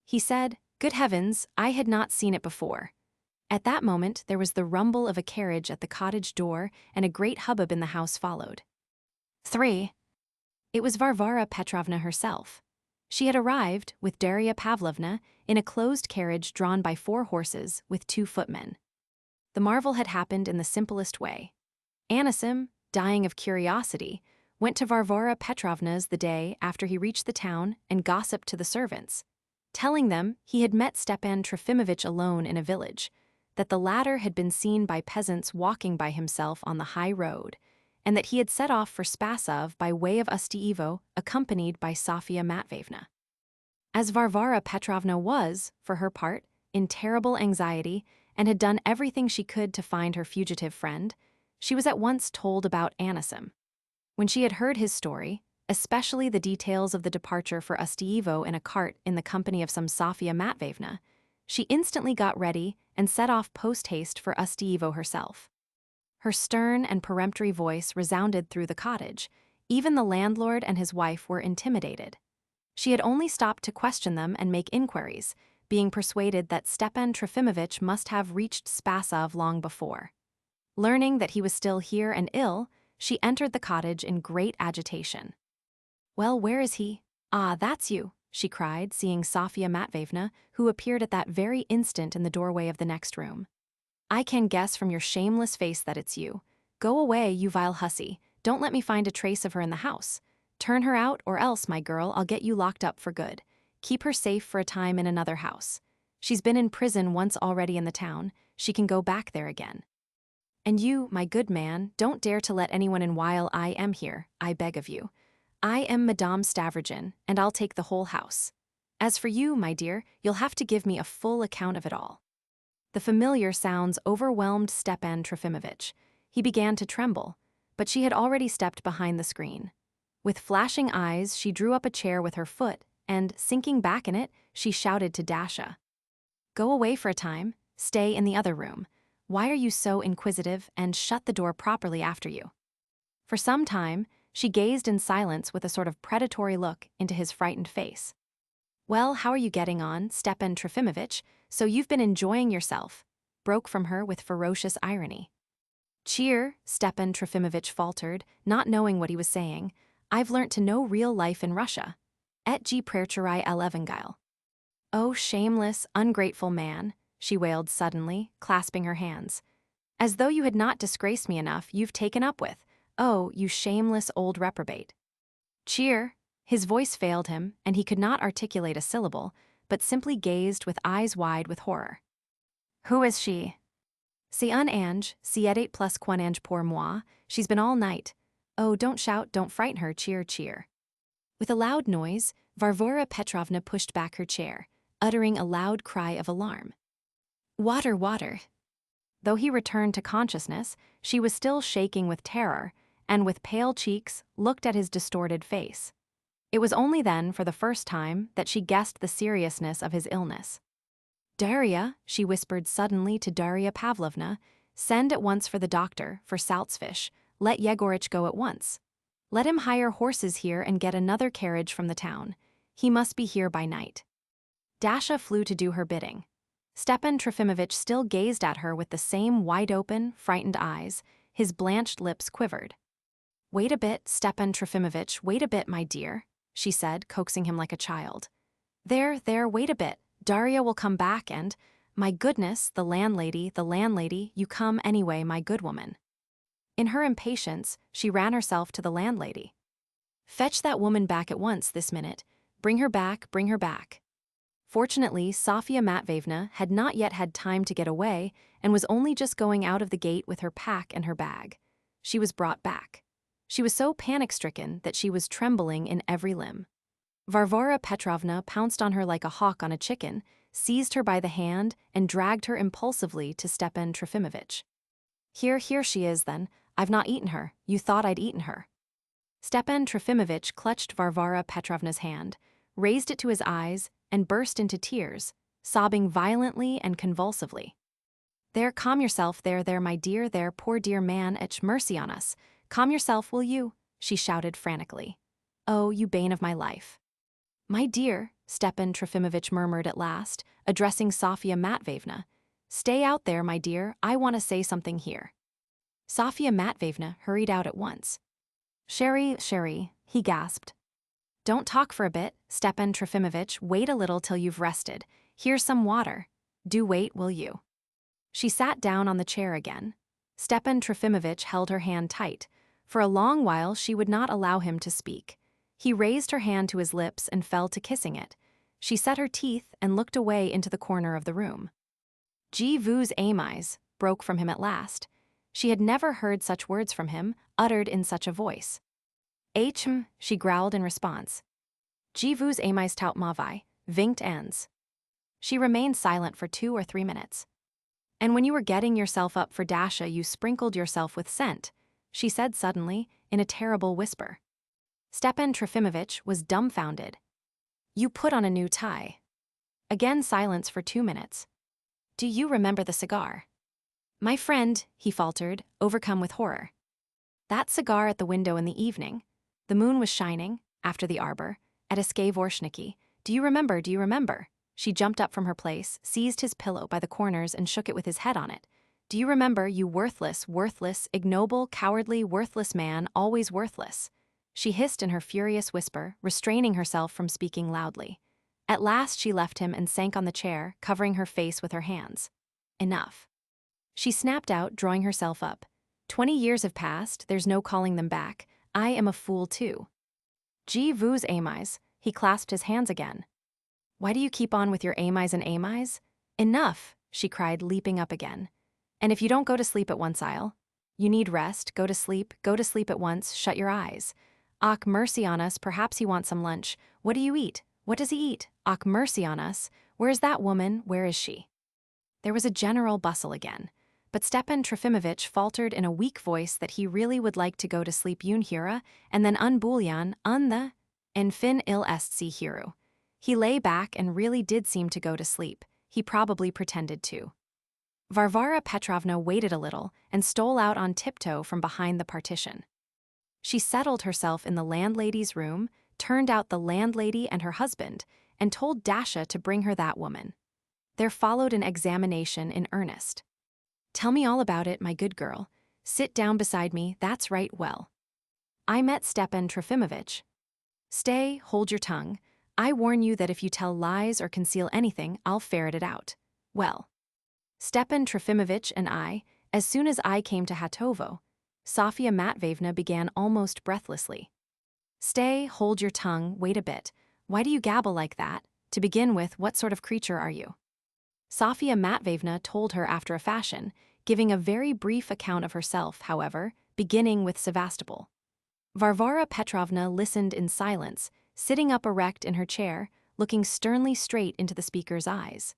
He said, "Good heavens, I had not seen it before." At that moment there was the rumble of a carriage at the cottage door, and a great hubbub in the house followed. 3. It was Varvara Petrovna herself. She had arrived, with Darya Pavlovna, in a closed carriage drawn by 4 horses, with 2 footmen. The marvel had happened in the simplest way. Anisim, dying of curiosity, went to Varvara Petrovna's the day after he reached the town and gossiped to the servants, telling them he had met Stepan Trofimovitch alone in a village, that the latter had been seen by peasants walking by himself on the high road, and that he had set off for Spasov by way of Ustyevo, accompanied by Sofia Matveyevna. As Varvara Petrovna was, for her part, in terrible anxiety, and had done everything she could to find her fugitive friend, she was at once told about Anisim. When she had heard his story, especially the details of the departure for Ustyevo in a cart in the company of some Sofia Matveyevna, she instantly got ready and set off post-haste for Ustyevo herself. Her stern and peremptory voice resounded through the cottage. Even the landlord and his wife were intimidated. She had only stopped to question them and make inquiries, being persuaded that Stepan Trofimovitch must have reached Spasov long before. Learning that he was still here and ill, she entered the cottage in great agitation. "Well, where is he? Ah, that's you," she cried, seeing Sofia Matveyevna, who appeared at that very instant in the doorway of the next room. "I can guess from your shameless face that it's you. Go away, you vile hussy. Don't let me find a trace of her in the house. Turn her out, or else, my girl, I'll get you locked up for good. Keep her safe for a time in another house. She's been in prison once already in the town. She can go back there again. And you, my good man, don't dare to let anyone in while I am here, I beg of you. I am Madame Stavrogin, and I'll take the whole house. As for you, my dear, you'll have to give me a full account of it all." The familiar sounds overwhelmed Stepan Trofimovitch. He began to tremble, but she had already stepped behind the screen. With flashing eyes, she drew up a chair with her foot, and, sinking back in it, she shouted to Dasha. "Go away for a time. Stay in the other room. Why are you so inquisitive, and shut the door properly after you?" For some time, she gazed in silence with a sort of predatory look into his frightened face. "Well, how are you getting on, Stepan Trofimovitch? So you've been enjoying yourself," broke from her with ferocious irony. "Cheer," Stepan Trofimovitch faltered, not knowing what he was saying. "I've learnt to know real life in Russia. Et ji prercherai Evangile." "Oh, shameless, ungrateful man," she wailed suddenly, clasping her hands. "As though you had not disgraced me enough, you've taken up with. Oh, you shameless old reprobate." "Cheer." His voice failed him, and he could not articulate a syllable, but simply gazed with eyes wide with horror. "Who is she?" "C'est un ange, c'est plus qu'un ange pour moi. She's been all night. Oh, don't shout, don't frighten her, cheer, cheer." With a loud noise, Varvara Petrovna pushed back her chair, uttering a loud cry of alarm. "Water, water." Though he returned to consciousness, she was still shaking with terror, and with pale cheeks, looked at his distorted face. It was only then, for the first time, that she guessed the seriousness of his illness. "Daria," she whispered suddenly to Daria Pavlovna, "send at once for the doctor, for Saltzfish. Let Yegorich go at once. Let him hire horses here and get another carriage from the town. He must be here by night." Dasha flew to do her bidding. Stepan Trofimovitch still gazed at her with the same wide-open, frightened eyes. His blanched lips quivered. "Wait a bit, Stepan Trofimovitch, wait a bit, my dear," she said, coaxing him like a child. There, wait a bit. Daria will come back and, my goodness, the landlady, you come anyway, my good woman." In her impatience, she ran herself to the landlady. "Fetch that woman back at once this minute. Bring her back, bring her back." Fortunately, Sofia Matveyevna had not yet had time to get away and was only just going out of the gate with her pack and her bag. She was brought back. She was so panic-stricken that she was trembling in every limb. Varvara Petrovna pounced on her like a hawk on a chicken, seized her by the hand, and dragged her impulsively to Stepan Trofimovitch. Here she is, then. I've not eaten her. You thought I'd eaten her." Stepan Trofimovitch clutched Varvara Petrovna's hand, raised it to his eyes, and burst into tears, sobbing violently and convulsively. "There, calm yourself, there, my dear, there, poor dear man, etch mercy on us. Calm yourself, will you?" she shouted frantically. "Oh, you bane of my life." "My dear," Stepan Trofimovitch murmured at last, addressing Sofia Matveyevna, "stay out there, my dear, I want to say something here." Sofia Matveyevna hurried out at once. Sherry, he gasped. "Don't talk for a bit, Stepan Trofimovitch, wait a little till you've rested. Here's some water. Do wait, will you?" She sat down on the chair again. Stepan Trofimovitch held her hand tight. For a long while she would not allow him to speak. He raised her hand to his lips and fell to kissing it. She set her teeth and looked away into the corner of the room. "Je vous aime," broke from him at last. She had never heard such words from him, uttered in such a voice. "Hm," she growled in response. "Je vous aime tout ma vie, vingt ans." She remained silent for 2 or 3 minutes. "And when you were getting yourself up for Dasha, you sprinkled yourself with scent," she said suddenly, in a terrible whisper. Stepan Trofimovitch was dumbfounded. "You put on a new tie." Again silence for 2 minutes. "Do you remember the cigar?" "My friend," he faltered, overcome with horror. "That cigar at the window in the evening. The moon was shining, after the arbor, at a Skavorshniki. Do you remember? She jumped up from her place, seized his pillow by the corners and shook it with his head on it. "Do you remember, you worthless, ignoble, cowardly, worthless man, always worthless?" She hissed in her furious whisper, restraining herself from speaking loudly. At last she left him and sank on the chair, covering her face with her hands. Enough. She snapped out, drawing herself up. 20 years have passed, there's no calling them back. I am a fool too. Je vous aimais, he clasped his hands again. Why do you keep on with your aimais and aimais? Enough, she cried, leaping up again. And if you don't go to sleep at once, You need rest, go to sleep at once, shut your eyes. Ach, mercy on us, perhaps he wants some lunch. What do you eat? What does he eat? Ach, mercy on us. Where's that woman? Where is she? There was a general bustle again. But Stepan Trofimovitch faltered in a weak voice that he really would like to go to sleep hura, and then bulyan, the, and fin il est si hiru. He lay back and really did seem to go to sleep. He probably pretended to. Varvara Petrovna waited a little and stole out on tiptoe from behind the partition. She settled herself in the landlady's room, turned out the landlady and her husband, and told Dasha to bring her that woman. There followed an examination in earnest. Tell me all about it, my good girl. Sit down beside me, that's right, well. I met Stepan Trofimovitch. Stay, hold your tongue. I warn you that if you tell lies or conceal anything, I'll ferret it out. Well. Stepan Trofimovitch and I, as soon as I came to Hatovo, Sofia Matveyevna began almost breathlessly. Stay, hold your tongue, wait a bit. Why do you gabble like that? To begin with, what sort of creature are you? Sofia Matveyevna told her after a fashion, giving a very brief account of herself, however, beginning with Sevastopol. Varvara Petrovna listened in silence, sitting up erect in her chair, looking sternly straight into the speaker's eyes.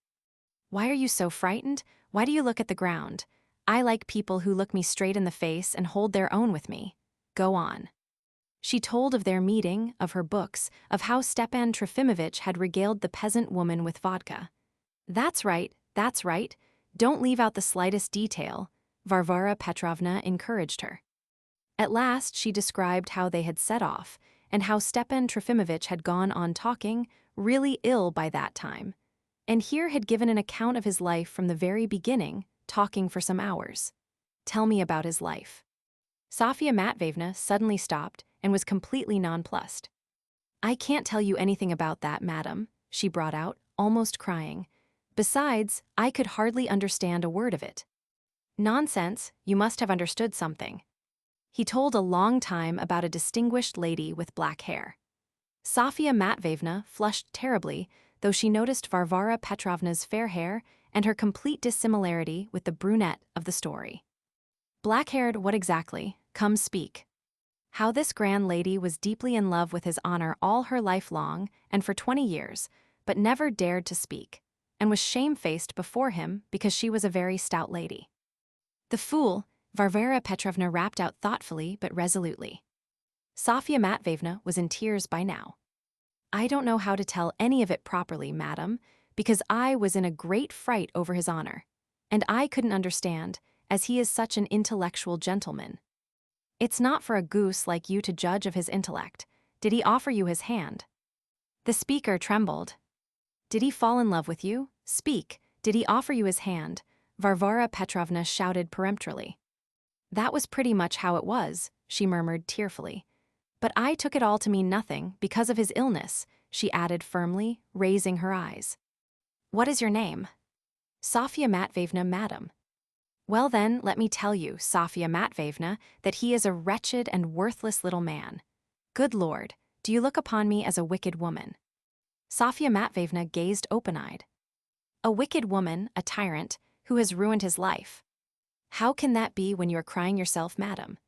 Why are you so frightened? Why do you look at the ground? I like people who look me straight in the face and hold their own with me. Go on. She told of their meeting, of her books, of how Stepan Trofimovitch had regaled the peasant woman with vodka. That's right, that's right. Don't leave out the slightest detail, Varvara Petrovna encouraged her. At last she described how they had set off, and how Stepan Trofimovitch had gone on talking, really ill by that time, and here had given an account of his life from the very beginning, talking for some hours. Tell me about his life. Sofia Matveyevna suddenly stopped and was completely nonplussed. I can't tell you anything about that, madam, she brought out, almost crying. Besides, I could hardly understand a word of it. Nonsense, you must have understood something. He told a long time about a distinguished lady with black hair. Sofia Matveyevna flushed terribly, though she noticed Varvara Petrovna's fair hair and her complete dissimilarity with the brunette of the story. Black-haired, what exactly? Come speak. How this grand lady was deeply in love with his honor all her life long and for 20 years, but never dared to speak, and was shamefaced before him because she was a very stout lady. The fool, Varvara Petrovna rapped out thoughtfully but resolutely. Sofia Matveyevna was in tears by now. I don't know how to tell any of it properly, madam, because I was in a great fright over his honor, and I couldn't understand, as he is such an intellectual gentleman. It's not for a goose like you to judge of his intellect. Did he offer you his hand? The speaker trembled. Did he fall in love with you? Speak, did he offer you his hand? Varvara Petrovna shouted peremptorily. That was pretty much how it was, she murmured tearfully. But I took it all to mean nothing because of his illness, she added firmly, raising her eyes. What is your name? Sofia Matveyevna, madam. Well then, let me tell you, Sofia Matveyevna, that he is a wretched and worthless little man. Good Lord, do you look upon me as a wicked woman? Sofia Matveyevna gazed open-eyed. A wicked woman, a tyrant, who has ruined his life. How can that be when you are crying yourself, madam?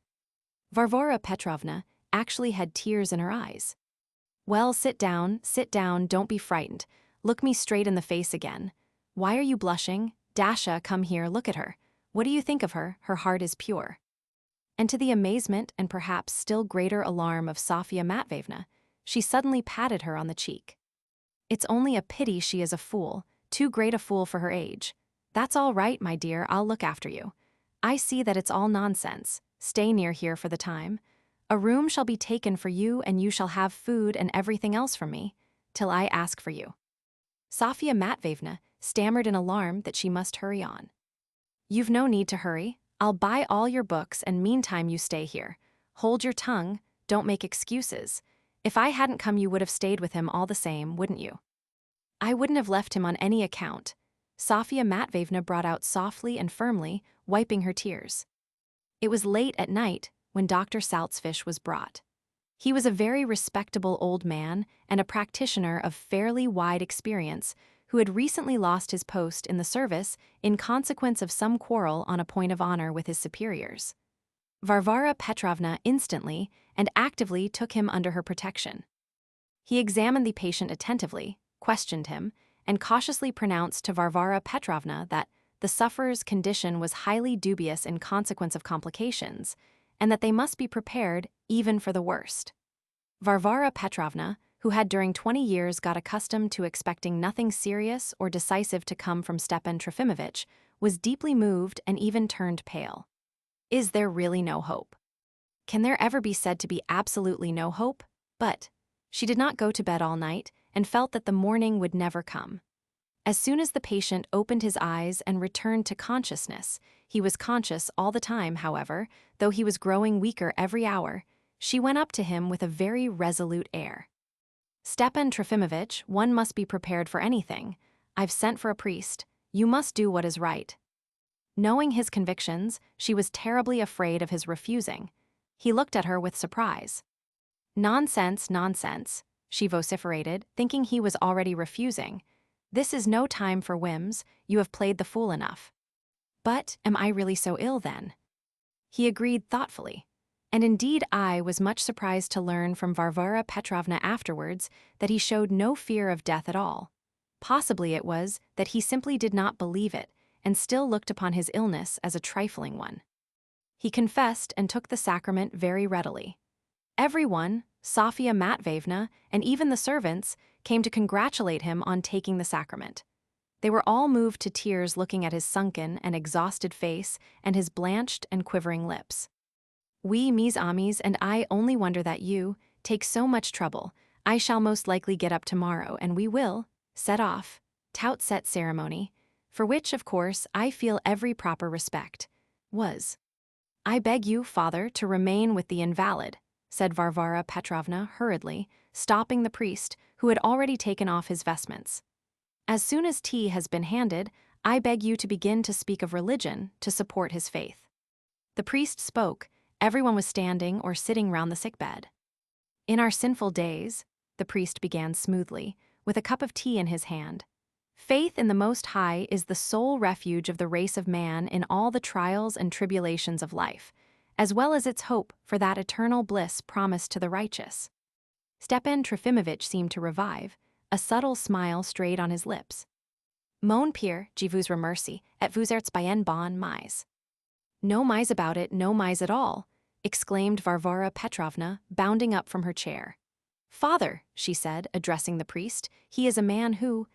Varvara Petrovna actually had tears in her eyes. Well, sit down, don't be frightened. Look me straight in the face again. Why are you blushing? Dasha, come here, look at her. What do you think of her? Her heart is pure. And to the amazement and perhaps still greater alarm of Sofia Matveyevna, she suddenly patted her on the cheek. It's only a pity she is a fool, too great a fool for her age. That's all right, my dear, I'll look after you. I see that it's all nonsense. Stay near here for the time. A room shall be taken for you and you shall have food and everything else from me, till I ask for you. Sofia Matveyevna stammered in alarm that she must hurry on. You've no need to hurry. I'll buy all your books and meantime you stay here. Hold your tongue, don't make excuses. If I hadn't come you would have stayed with him all the same, wouldn't you? I wouldn't have left him on any account, Sofia Matveyevna brought out softly and firmly, wiping her tears. It was late at night when Dr. Saltzfish was brought. He was a very respectable old man and a practitioner of fairly wide experience who had recently lost his post in the service in consequence of some quarrel on a point of honor with his superiors. Varvara Petrovna instantly and actively took him under her protection. He examined the patient attentively, questioned him, and cautiously pronounced to Varvara Petrovna that the sufferer's condition was highly dubious in consequence of complications, and that they must be prepared even for the worst. Varvara Petrovna, who had during 20 years got accustomed to expecting nothing serious or decisive to come from Stepan Trofimovitch, was deeply moved and even turned pale. Is there really no hope? Can there ever be said to be absolutely no hope? But she did not go to bed all night and felt that the morning would never come. As soon as the patient opened his eyes and returned to consciousness, he was conscious all the time, however, though he was growing weaker every hour, she went up to him with a very resolute air. Stepan Trofimovitch, one must be prepared for anything. I've sent for a priest. You must do what is right. Knowing his convictions, she was terribly afraid of his refusing. He looked at her with surprise. Nonsense, nonsense, she vociferated, thinking he was already refusing. This is no time for whims, you have played the fool enough. But am I really so ill then? He agreed thoughtfully. And indeed I was much surprised to learn from Varvara Petrovna afterwards that he showed no fear of death at all. Possibly it was that he simply did not believe it and still looked upon his illness as a trifling one. He confessed and took the sacrament very readily. Everyone, Sofia Matveyevna, and even the servants, came to congratulate him on taking the sacrament. They were all moved to tears looking at his sunken and exhausted face and his blanched and quivering lips. We, mes amis, and I only wonder that you take so much trouble. I shall most likely get up tomorrow, and we will set off, tout set ceremony, for which, of course, I feel every proper respect. I beg you, father, to remain with the invalid, said Varvara Petrovna hurriedly, stopping the priest, who had already taken off his vestments. As soon as tea has been handed, I beg you to begin to speak of religion to support his faith. The priest spoke. Everyone was standing or sitting round the sickbed. In our sinful days, the priest began smoothly, with a cup of tea in his hand, faith in the Most High is the sole refuge of the race of man in all the trials and tribulations of life, as well as its hope for that eternal bliss promised to the righteous. Stepan Trofimovitch seemed to revive. A subtle smile strayed on his lips. Mon père, je vous remercie, et vous êtes bien bon mais. No mais about it, no mais at all, exclaimed Varvara Petrovna, bounding up from her chair. Father, she said, addressing the priest, he is a man who,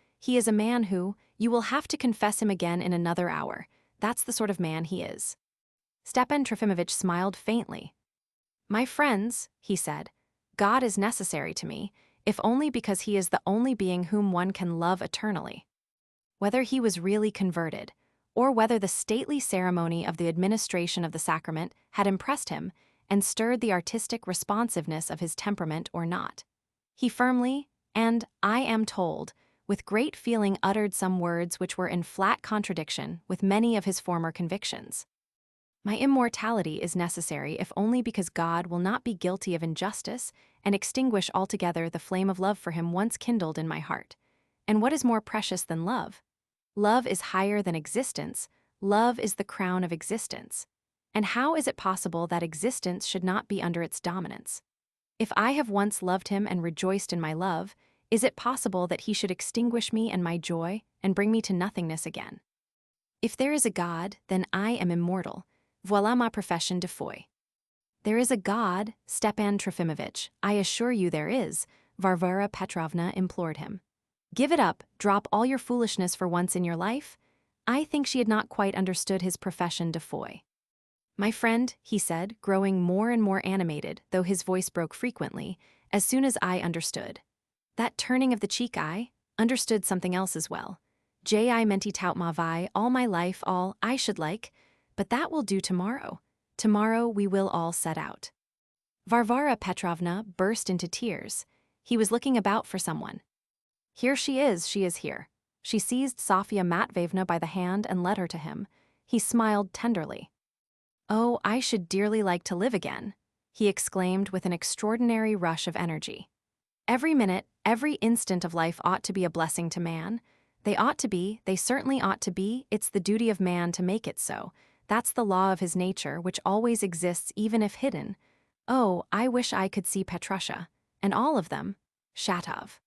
you will have to confess him again in another hour. That's the sort of man he is. Stepan Trofimovitch smiled faintly. My friends, he said, God is necessary to me, if only because he is the only being whom one can love eternally. Whether he was really converted, or whether the stately ceremony of the administration of the sacrament had impressed him and stirred the artistic responsiveness of his temperament or not, he firmly, and, I am told, with great feeling uttered some words which were in flat contradiction with many of his former convictions. My immortality is necessary if only because God will not be guilty of injustice and extinguish altogether the flame of love for him once kindled in my heart. And what is more precious than love? Love is higher than existence. Love is the crown of existence. And how is it possible that existence should not be under its dominance? If I have once loved him and rejoiced in my love, is it possible that he should extinguish me and my joy and bring me to nothingness again? If there is a God, then I am immortal. Voilà ma profession de foi. There is a God, Stepan Trofimovitch, I assure you there is, Varvara Petrovna implored him. Give it up, drop all your foolishness for once in your life. I think she had not quite understood his profession de foi. My friend, he said, growing more and more animated, though his voice broke frequently, as soon as I understood. That turning of the cheek I understood something else as well. I menti tout ma vie, all my life, all I should like, but that will do tomorrow. Tomorrow we will all set out. Varvara Petrovna burst into tears. He was looking about for someone. Here she is here. She seized Sofia Matveyevna by the hand and led her to him. He smiled tenderly. "Oh, I should dearly like to live again," he exclaimed with an extraordinary rush of energy. "Every minute, every instant of life ought to be a blessing to man. They certainly ought to be. It's the duty of man to make it so. That's the law of his nature, which always exists even if hidden. Oh, I wish I could see Petrusha. And all of them. Shatov."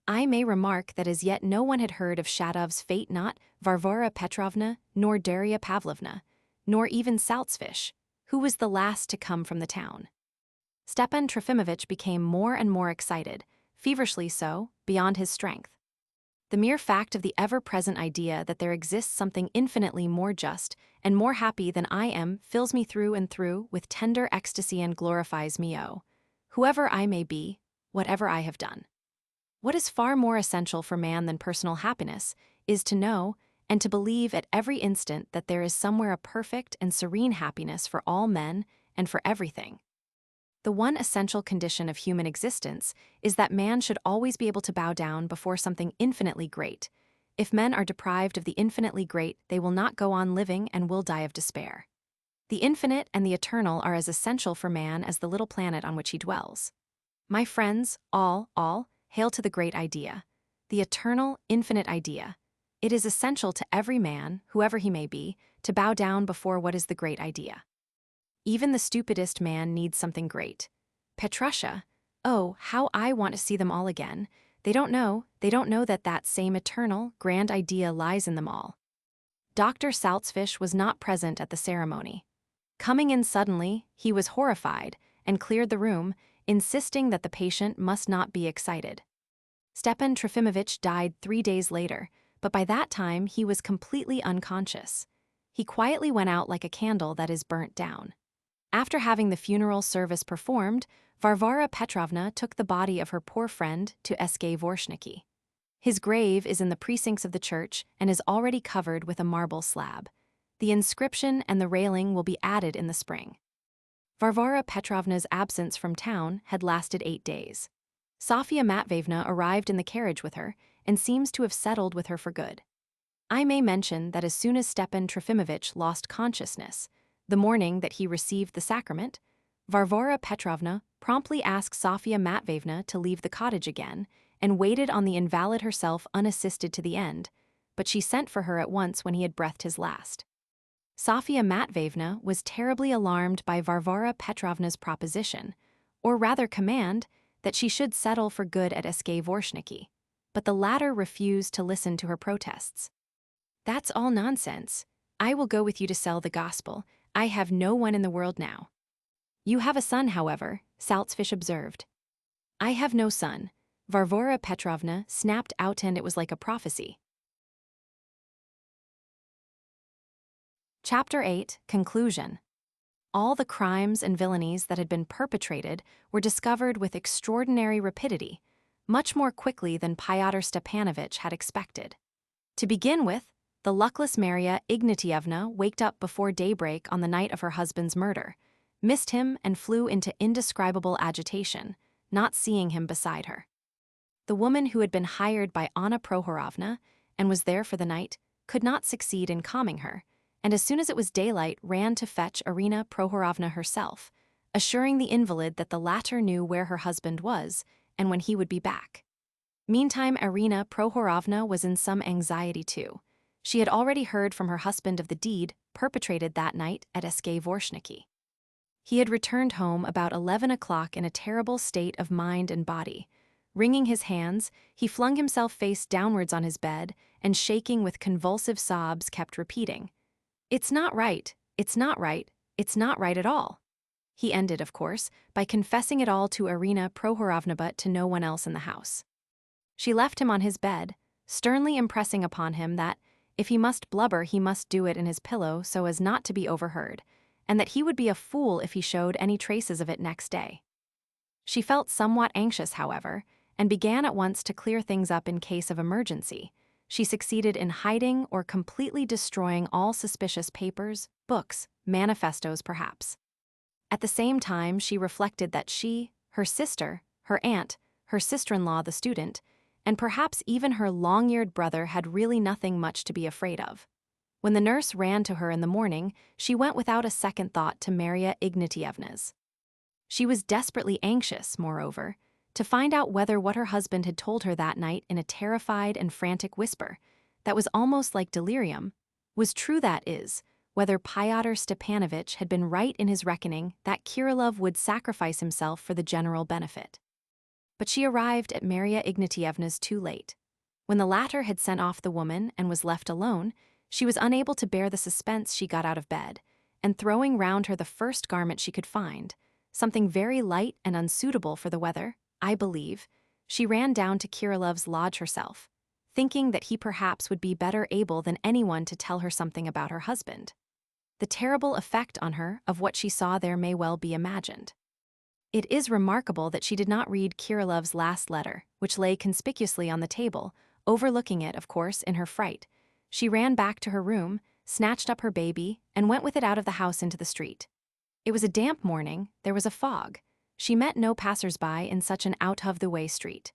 I may remark that as yet no one had heard of Shatov's fate, not Varvara Petrovna, nor Darya Pavlovna, nor even Saltzfish, who was the last to come from the town. Stepan Trofimovitch became more and more excited, feverishly so, beyond his strength. The mere fact of the ever-present idea that there exists something infinitely more just and more happy than I am fills me through and through with tender ecstasy and glorifies me, oh, whoever I may be, whatever I have done. What is far more essential for man than personal happiness is to know and to believe at every instant that there is somewhere a perfect and serene happiness for all men and for everything. The one essential condition of human existence is that man should always be able to bow down before something infinitely great. If men are deprived of the infinitely great, they will not go on living and will die of despair. The infinite and the eternal are as essential for man as the little planet on which he dwells. My friends, all, hail to the great idea, the eternal, infinite idea. It is essential to every man, whoever he may be, to bow down before what is the great idea. Even the stupidest man needs something great. Petrusha, oh, how I want to see them all again. They don't know that that same eternal, grand idea lies in them all. Dr. Saltzfish was not present at the ceremony. Coming in suddenly, he was horrified and cleared the room, insisting that the patient must not be excited. Stepan Trofimovitch died 3 days later, but by that time he was completely unconscious. He quietly went out like a candle that is burnt down. After having the funeral service performed, Varvara Petrovna took the body of her poor friend to Vorshniki. His grave is in the precincts of the church and is already covered with a marble slab. The inscription and the railing will be added in the spring. Varvara Petrovna's absence from town had lasted 8 days. Sofia Matveyevna arrived in the carriage with her and seems to have settled with her for good. I may mention that as soon as Stepan Trofimovitch lost consciousness, the morning that he received the sacrament, Varvara Petrovna promptly asked Sofia Matveyevna to leave the cottage again and waited on the invalid herself unassisted to the end, but she sent for her at once when he had breathed his last. Sofia Matveyevna was terribly alarmed by Varvara Petrovna's proposition, or rather command, that she should settle for good at Vorshniki, but the latter refused to listen to her protests. "That's all nonsense. I will go with you to sell the gospel. I have no one in the world now." "You have a son, however," Saltzfish observed. "I have no son," Varvara Petrovna snapped out, and it was like a prophecy. Chapter 8, Conclusion. All the crimes and villainies that had been perpetrated were discovered with extraordinary rapidity, much more quickly than Fyodor Stepanovitch had expected. To begin with, the luckless Marya Ignatievna waked up before daybreak on the night of her husband's murder, missed him and flew into indescribable agitation, not seeing him beside her. The woman who had been hired by Anna Prohorovna and was there for the night could not succeed in calming her, and as soon as it was daylight ran to fetch Irina Prohorovna herself, assuring the invalid that the latter knew where her husband was and when he would be back. Meantime, Irina Prohorovna was in some anxiety too. She had already heard from her husband of the deed perpetrated that night at Vorshniki. He had returned home about 11 o'clock in a terrible state of mind and body. Wringing his hands, he flung himself face downwards on his bed and, shaking with convulsive sobs, kept repeating, "It's not right, it's not right, it's not right at all." He ended, of course, by confessing it all to Irina Prohorovna, but to no one else in the house. She left him on his bed, sternly impressing upon him that, if he must blubber, he must do it in his pillow so as not to be overheard, and that he would be a fool if he showed any traces of it next day. She felt somewhat anxious, however, and began at once to clear things up in case of emergency. She succeeded in hiding or completely destroying all suspicious papers, books, manifestos perhaps. At the same time, she reflected that she, her sister, her aunt, her sister-in-law the student, and perhaps even her long-eared brother had really nothing much to be afraid of. When the nurse ran to her in the morning, she went without a second thought to Marya Ignatievna's. She was desperately anxious, moreover, to find out whether what her husband had told her that night in a terrified and frantic whisper, that was almost like delirium, was true, that is, whether Fyodor Stepanovitch had been right in his reckoning that Kirillov would sacrifice himself for the general benefit. But she arrived at Marya Ignatievna's too late. When the latter had sent off the woman and was left alone, she was unable to bear the suspense. She got out of bed, and throwing round her the first garment she could find, something very light and unsuitable for the weather, I believe, she ran down to Kirillov's lodge herself, thinking that he perhaps would be better able than anyone to tell her something about her husband. The terrible effect on her of what she saw there may well be imagined. It is remarkable that she did not read Kirillov's last letter, which lay conspicuously on the table, overlooking it, of course, in her fright. She ran back to her room, snatched up her baby, and went with it out of the house into the street. It was a damp morning, there was a fog. She met no passers-by in such an out-of-the-way street.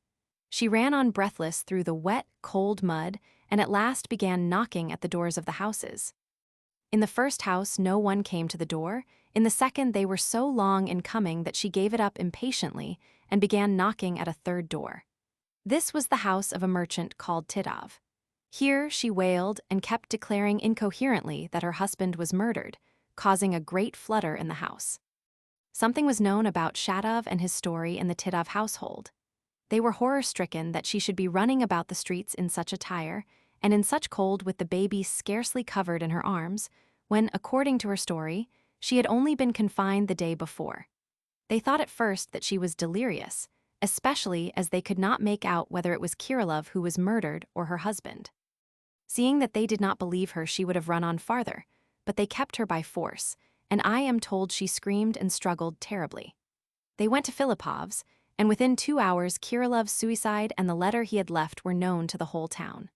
She ran on breathless through the wet, cold mud, and at last began knocking at the doors of the houses. In the first house no one came to the door, in the second they were so long in coming that she gave it up impatiently and began knocking at a third door. This was the house of a merchant called Titov. Here she wailed and kept declaring incoherently that her husband was murdered, causing a great flutter in the house. Something was known about Shatov and his story in the Titov household. They were horror-stricken that she should be running about the streets in such attire, and in such cold with the baby scarcely covered in her arms, when, according to her story, she had only been confined the day before. They thought at first that she was delirious, especially as they could not make out whether it was Kirillov who was murdered or her husband. Seeing that they did not believe her, she would have run on farther, but they kept her by force, and I am told she screamed and struggled terribly. They went to Filipov's, and within 2 hours Kirillov's suicide and the letter he had left were known to the whole town.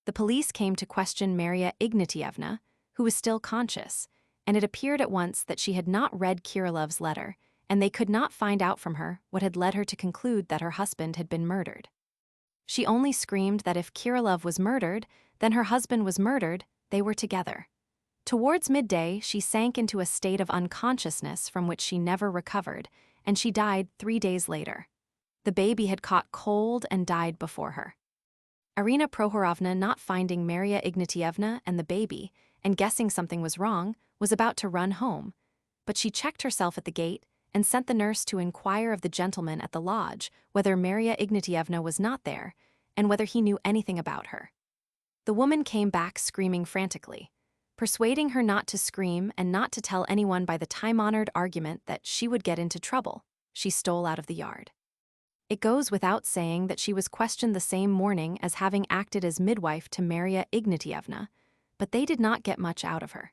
The police came to question Marya Ignatievna, who was still conscious, and it appeared at once that she had not read Kirillov's letter, and they could not find out from her what had led her to conclude that her husband had been murdered. She only screamed that if Kirillov was murdered, then her husband was murdered, they were together. Towards midday, she sank into a state of unconsciousness from which she never recovered, and she died 3 days later. The baby had caught cold and died before her. Irina Prohorovna, not finding Marya Ignatievna and the baby, and guessing something was wrong, was about to run home, but she checked herself at the gate and sent the nurse to inquire of the gentleman at the lodge whether Marya Ignatievna was not there, and whether he knew anything about her. The woman came back screaming frantically. Persuading her not to scream and not to tell anyone by the time-honored argument that she would get into trouble, she stole out of the yard. It goes without saying that she was questioned the same morning as having acted as midwife to Marya Ignatievna, but they did not get much out of her.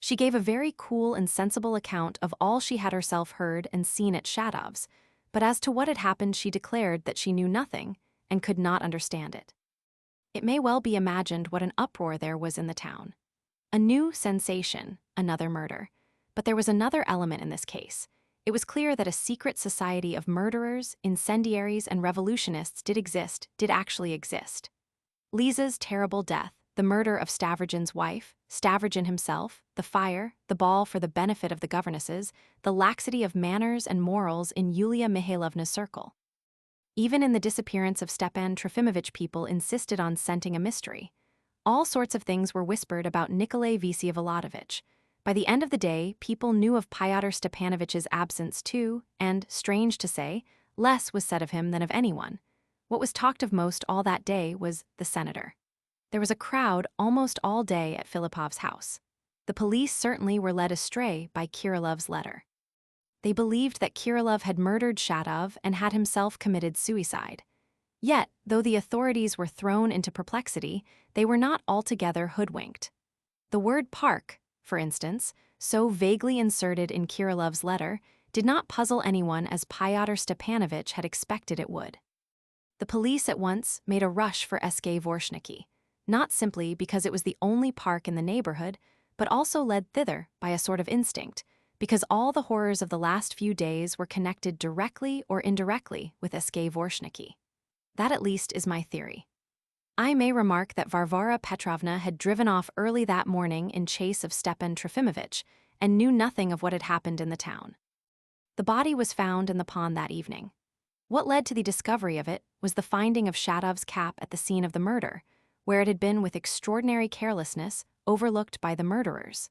She gave a very cool and sensible account of all she had herself heard and seen at Shatov's, but as to what had happened she declared that she knew nothing and could not understand it. It may well be imagined what an uproar there was in the town. A new sensation, another murder. But there was another element in this case. It was clear that a secret society of murderers, incendiaries, and revolutionists did actually exist. Liza's terrible death, the murder of Stavrogin's wife, Stavrogin himself, the fire, the ball for the benefit of the governesses, the laxity of manners and morals in Yulia Mihailovna's circle. Even in the disappearance of Stepan Trofimovitch, people insisted on scenting a mystery. All sorts of things were whispered about Nikolay Vsevolodovitch. By the end of the day, people knew of Pyotr Stepanovitch's absence too, and, strange to say, less was said of him than of anyone. What was talked of most all that day was the senator. There was a crowd almost all day at Filipov's house. The police certainly were led astray by Kirillov's letter. They believed that Kirillov had murdered Shatov and had himself committed suicide. Yet, though the authorities were thrown into perplexity, they were not altogether hoodwinked. The word park, for instance, so vaguely inserted in Kirillov's letter, did not puzzle anyone as Pyotr Stepanovitch had expected it would. The police at once made a rush for Dvorshniki, not simply because it was the only park in the neighborhood, but also led thither by a sort of instinct, because all the horrors of the last few days were connected directly or indirectly with Dvorshniki. That at least is my theory. I may remark that Varvara Petrovna had driven off early that morning in chase of Stepan Trofimovitch and knew nothing of what had happened in the town. The body was found in the pond that evening. What led to the discovery of it was the finding of Shadov's cap at the scene of the murder, where it had been with extraordinary carelessness overlooked by the murderers.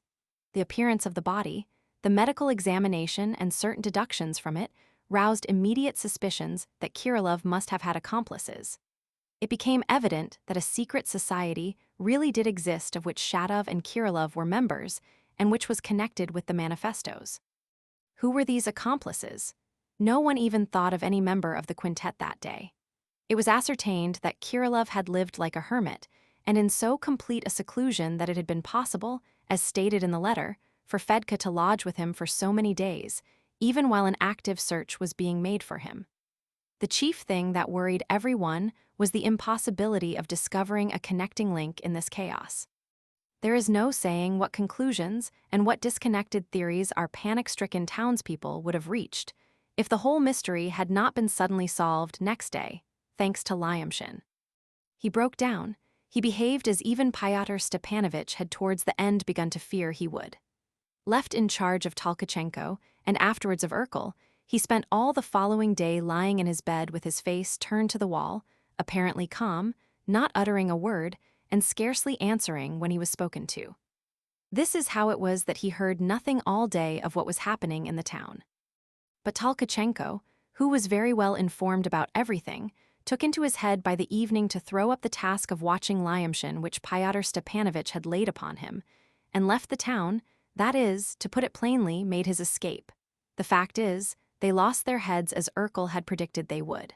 The appearance of the body, the medical examination and certain deductions from it roused immediate suspicions that Kirillov must have had accomplices. It became evident that a secret society really did exist of which Shadov and Kirillov were members and which was connected with the manifestos. Who were these accomplices? No one even thought of any member of the quintet that day. It was ascertained that Kirillov had lived like a hermit, and in so complete a seclusion that it had been possible, as stated in the letter, for Fedka to lodge with him for so many days, even while an active search was being made for him. The chief thing that worried everyone was the impossibility of discovering a connecting link in this chaos. There is no saying what conclusions and what disconnected theories our panic-stricken townspeople would have reached if the whole mystery had not been suddenly solved next day, thanks to Lyamshin. He broke down. He behaved as even Pyotr Stepanovitch had towards the end begun to fear he would. Left in charge of Tolkachenko and afterwards of Urkel, he spent all the following day lying in his bed with his face turned to the wall, apparently calm, not uttering a word, and scarcely answering when he was spoken to. This is how it was that he heard nothing all day of what was happening in the town. But Tolkachenko, who was very well informed about everything, took into his head by the evening to throw up the task of watching Lyamshin which Pyotr Stepanovitch had laid upon him, and left the town, that is, to put it plainly, made his escape. The fact is, they lost their heads as Urkel had predicted they would.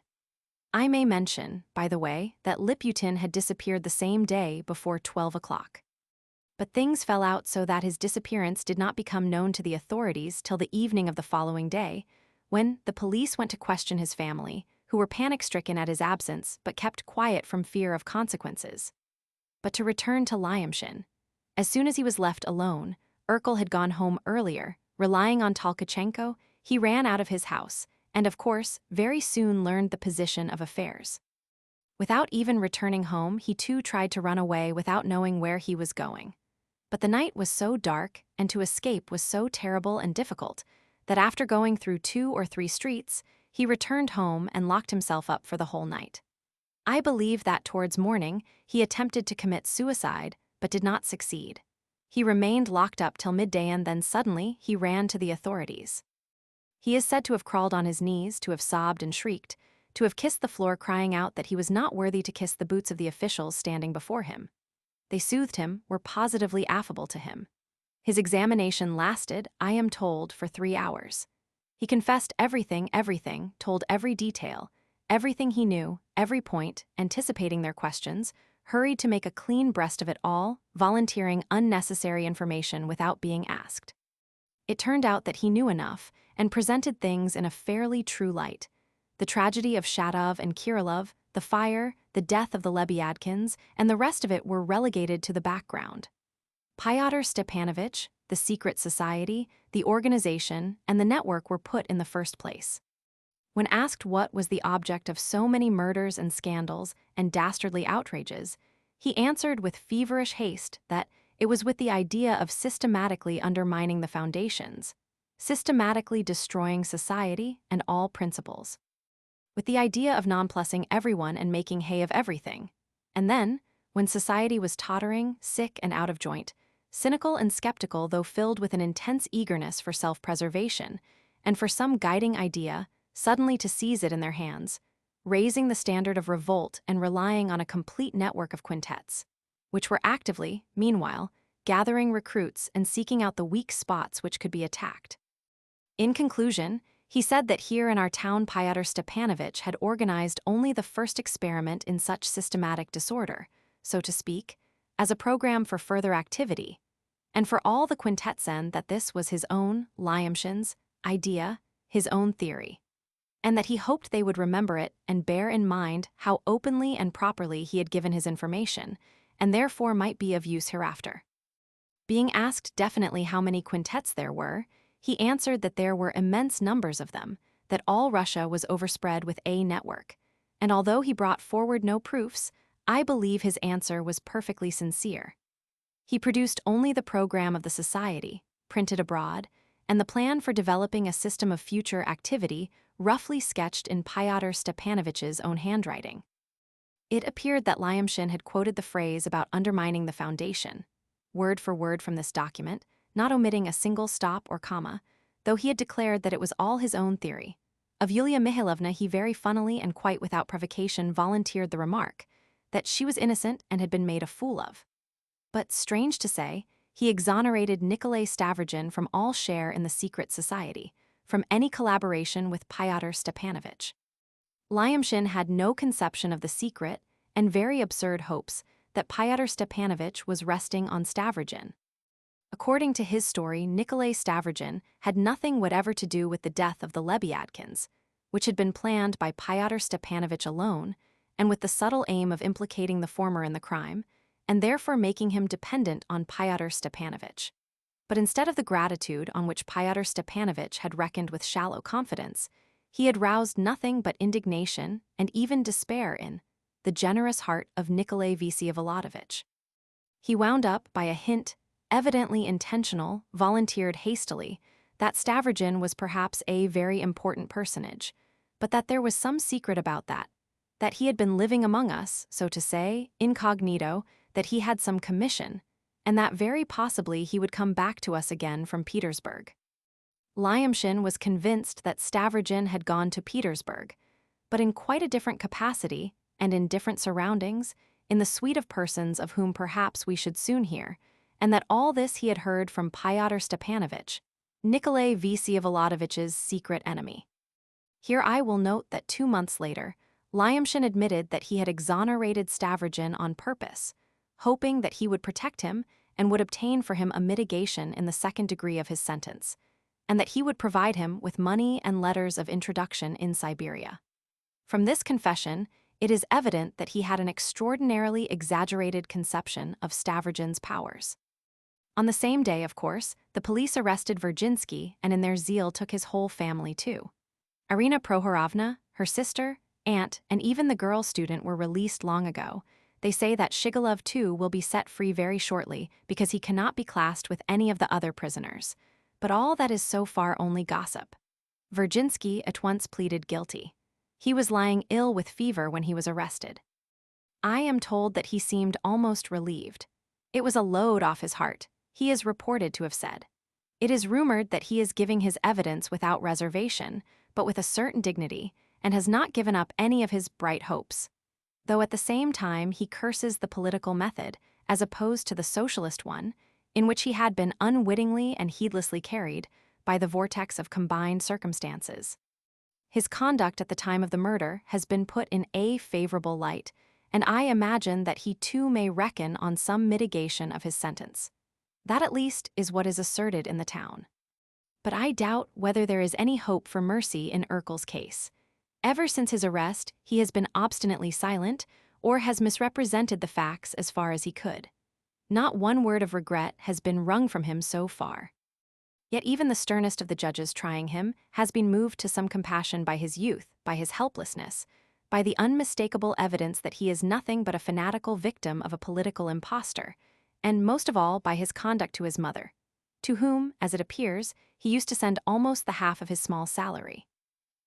I may mention, by the way, that Liputin had disappeared the same day before 12 o'clock. But things fell out so that his disappearance did not become known to the authorities till the evening of the following day, when the police went to question his family, who were panic-stricken at his absence but kept quiet from fear of consequences. But to return to Lyamshin, as soon as he was left alone, Urkel had gone home earlier. Relying on Tolkachenko, he ran out of his house, and of course, very soon learned the position of affairs. Without even returning home, he too tried to run away without knowing where he was going. But the night was so dark, and to escape was so terrible and difficult, that after going through 2 or 3 streets, he returned home and locked himself up for the whole night. I believe that towards morning, he attempted to commit suicide, but did not succeed. He remained locked up till midday and then suddenly he ran to the authorities. He is said to have crawled on his knees, to have sobbed and shrieked, to have kissed the floor crying out that he was not worthy to kiss the boots of the officials standing before him. They soothed him, were positively affable to him. His examination lasted, I am told, for 3 hours. He confessed everything, told every detail, everything he knew, every point, anticipating their questions, hurried to make a clean breast of it all, volunteering unnecessary information without being asked. It turned out that he knew enough and presented things in a fairly true light. The tragedy of Shadov and Kirillov, the fire, the death of the Lebyadkins, and the rest of it were relegated to the background. Pyotr Stepanovitch, the secret society, the organization, and the network were put in the first place. When asked what was the object of so many murders and scandals and dastardly outrages, he answered with feverish haste that it was with the idea of systematically undermining the foundations, systematically destroying society and all principles, with the idea of nonplussing everyone and making hay of everything. And then, when society was tottering, sick and out of joint, cynical and skeptical though filled with an intense eagerness for self-preservation and for some guiding idea, suddenly to seize it in their hands, raising the standard of revolt and relying on a complete network of quintets, which were actively, meanwhile, gathering recruits and seeking out the weak spots which could be attacked. In conclusion, he said that here in our town Pyotr Stepanovitch had organized only the first experiment in such systematic disorder, so to speak, as a program for further activity, and for all the quintetsen that this was his own, Lyamshin's, idea, his own theory, and that he hoped they would remember it and bear in mind how openly and properly he had given his information, and therefore might be of use hereafter. Being asked definitely how many quintets there were, he answered that there were immense numbers of them, that all Russia was overspread with a network, and although he brought forward no proofs, I believe his answer was perfectly sincere. He produced only the program of the society, printed abroad, and the plan for developing a system of future activity roughly sketched in Fyodor Stepanovitch's own handwriting. It appeared that Lyamshin had quoted the phrase about undermining the foundation, word for word from this document, not omitting a single stop or comma, though he had declared that it was all his own theory. Of Yulia Mihailovna he very funnily and quite without provocation volunteered the remark that she was innocent and had been made a fool of. But, strange to say, he exonerated Nikolay Stavrogin from all share in the secret society, from any collaboration with Fyodor Stepanovitch. Lyamshin had no conception of the secret and very absurd hopes that Fyodor Stepanovitch was resting on Stavrogin. According to his story, Nikolay Stavrogin had nothing whatever to do with the death of the Lebeadkins, which had been planned by Fyodor Stepanovitch alone, and with the subtle aim of implicating the former in the crime, and therefore making him dependent on Fyodor Stepanovitch. But instead of the gratitude on which Fyodor Stepanovitch had reckoned with shallow confidence, he had roused nothing but indignation and even despair in the generous heart of Nikolay Vsevolodovitch. He wound up by a hint, evidently intentional, volunteered hastily, that Stavrogin was perhaps a very important personage, but that there was some secret about that he had been living among us, so to say, incognito, that he had some commission, and that very possibly he would come back to us again from Petersburg. Lyamshin was convinced that Stavrogin had gone to Petersburg, but in quite a different capacity and in different surroundings, in the suite of persons of whom perhaps we should soon hear, and that all this he had heard from Fyodor Stepanovitch, Nikolay Vsevolodovitch's secret enemy. Here I will note that 2 months later, Lyamshin admitted that he had exonerated Stavrogin on purpose, hoping that he would protect him and would obtain for him a mitigation in the second degree of his sentence, and that he would provide him with money and letters of introduction in Siberia. From this confession, it is evident that he had an extraordinarily exaggerated conception of Stavrogin's powers. On the same day, of course, the police arrested Verhovensky and in their zeal took his whole family too. Irina Prohorovna, her sister, aunt, and even the girl student were released long ago. They say that Shigalov too will be set free very shortly because he cannot be classed with any of the other prisoners. But all that is so far only gossip. Verhovensky at once pleaded guilty. He was lying ill with fever when he was arrested. I am told that he seemed almost relieved. It was a load off his heart, he is reported to have said. It is rumored that he is giving his evidence without reservation, but with a certain dignity, and has not given up any of his bright hopes. Though at the same time he curses the political method, as opposed to the socialist one, in which he had been unwittingly and heedlessly carried by the vortex of combined circumstances. His conduct at the time of the murder has been put in a favorable light, and I imagine that he too may reckon on some mitigation of his sentence. That at least is what is asserted in the town. But I doubt whether there is any hope for mercy in Urkel's case. Ever since his arrest, he has been obstinately silent or has misrepresented the facts as far as he could. Not one word of regret has been wrung from him so far. Yet even the sternest of the judges trying him has been moved to some compassion by his youth, by his helplessness, by the unmistakable evidence that he is nothing but a fanatical victim of a political impostor, and most of all by his conduct to his mother, to whom, as it appears, he used to send almost the half of his small salary.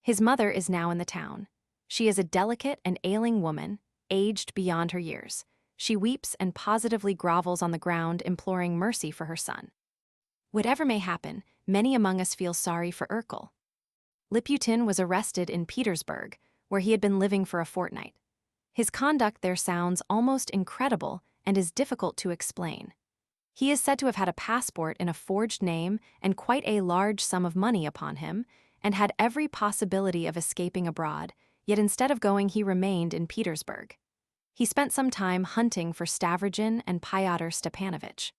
His mother is now in the town. She is a delicate and ailing woman, aged beyond her years. She weeps and positively grovels on the ground, imploring mercy for her son. Whatever may happen, many among us feel sorry for Urkel. Liputin was arrested in Petersburg, where he had been living for a fortnight. His conduct there sounds almost incredible and is difficult to explain. He is said to have had a passport in a forged name and quite a large sum of money upon him, and had every possibility of escaping abroad, yet instead of going he remained in Petersburg. He spent some time hunting for Stavrogin and Fyodor Stepanovitch.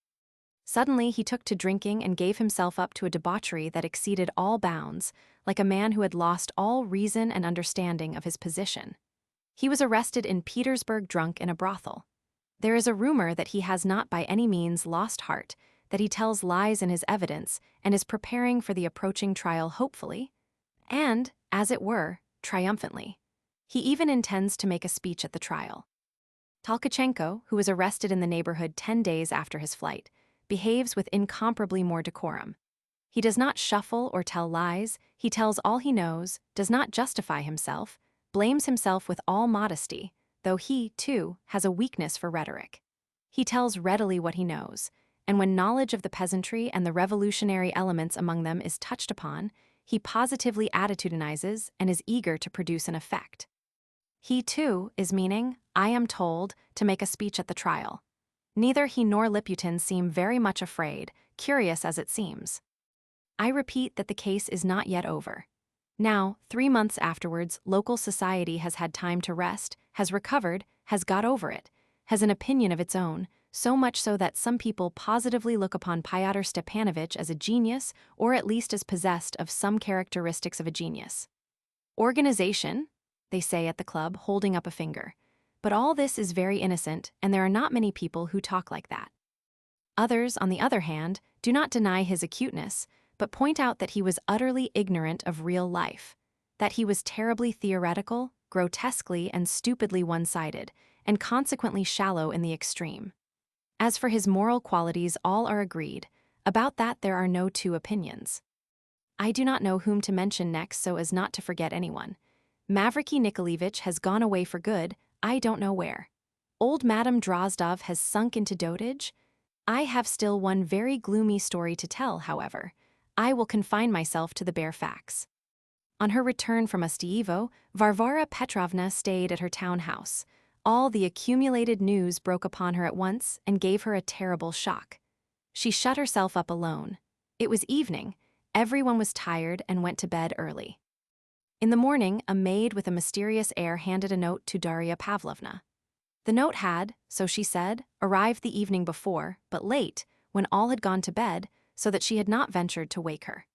Suddenly he took to drinking and gave himself up to a debauchery that exceeded all bounds, like a man who had lost all reason and understanding of his position. He was arrested in Petersburg drunk in a brothel. There is a rumor that he has not by any means lost heart, that he tells lies in his evidence and is preparing for the approaching trial hopefully, and, as it were, triumphantly. He even intends to make a speech at the trial. Tolkachenko, who was arrested in the neighborhood 10 days after his flight, behaves with incomparably more decorum. He does not shuffle or tell lies, he tells all he knows, does not justify himself, blames himself with all modesty, though he, too, has a weakness for rhetoric. He tells readily what he knows, and when knowledge of the peasantry and the revolutionary elements among them is touched upon, he positively attitudinizes and is eager to produce an effect. He, too, is meaning, I am told, to make a speech at the trial. Neither he nor Liputin seem very much afraid, curious as it seems. I repeat that the case is not yet over. Now, 3 months afterwards, local society has had time to rest, has recovered, has got over it, has an opinion of its own, so much so that some people positively look upon Fyodor Stepanovitch as a genius, or at least as possessed of some characteristics of a genius. Organization, they say at the club, holding up a finger. But all this is very innocent, and there are not many people who talk like that. Others, on the other hand, do not deny his acuteness, but point out that he was utterly ignorant of real life, that he was terribly theoretical, grotesquely and stupidly one-sided, and consequently shallow in the extreme. As for his moral qualities, all are agreed. About that there are no two opinions. I do not know whom to mention next so as not to forget anyone. Mavriky Nikolaevich has gone away for good, I don't know where. Old Madame Drozdov has sunk into dotage. I have still one very gloomy story to tell, however. I will confine myself to the bare facts. On her return from Ostyevo, Varvara Petrovna stayed at her town house. All the accumulated news broke upon her at once and gave her a terrible shock. She shut herself up alone. It was evening, everyone was tired and went to bed early. In the morning, a maid with a mysterious air handed a note to Darya Pavlovna. The note had, so she said, arrived the evening before, but late, when all had gone to bed, so that she had not ventured to wake her.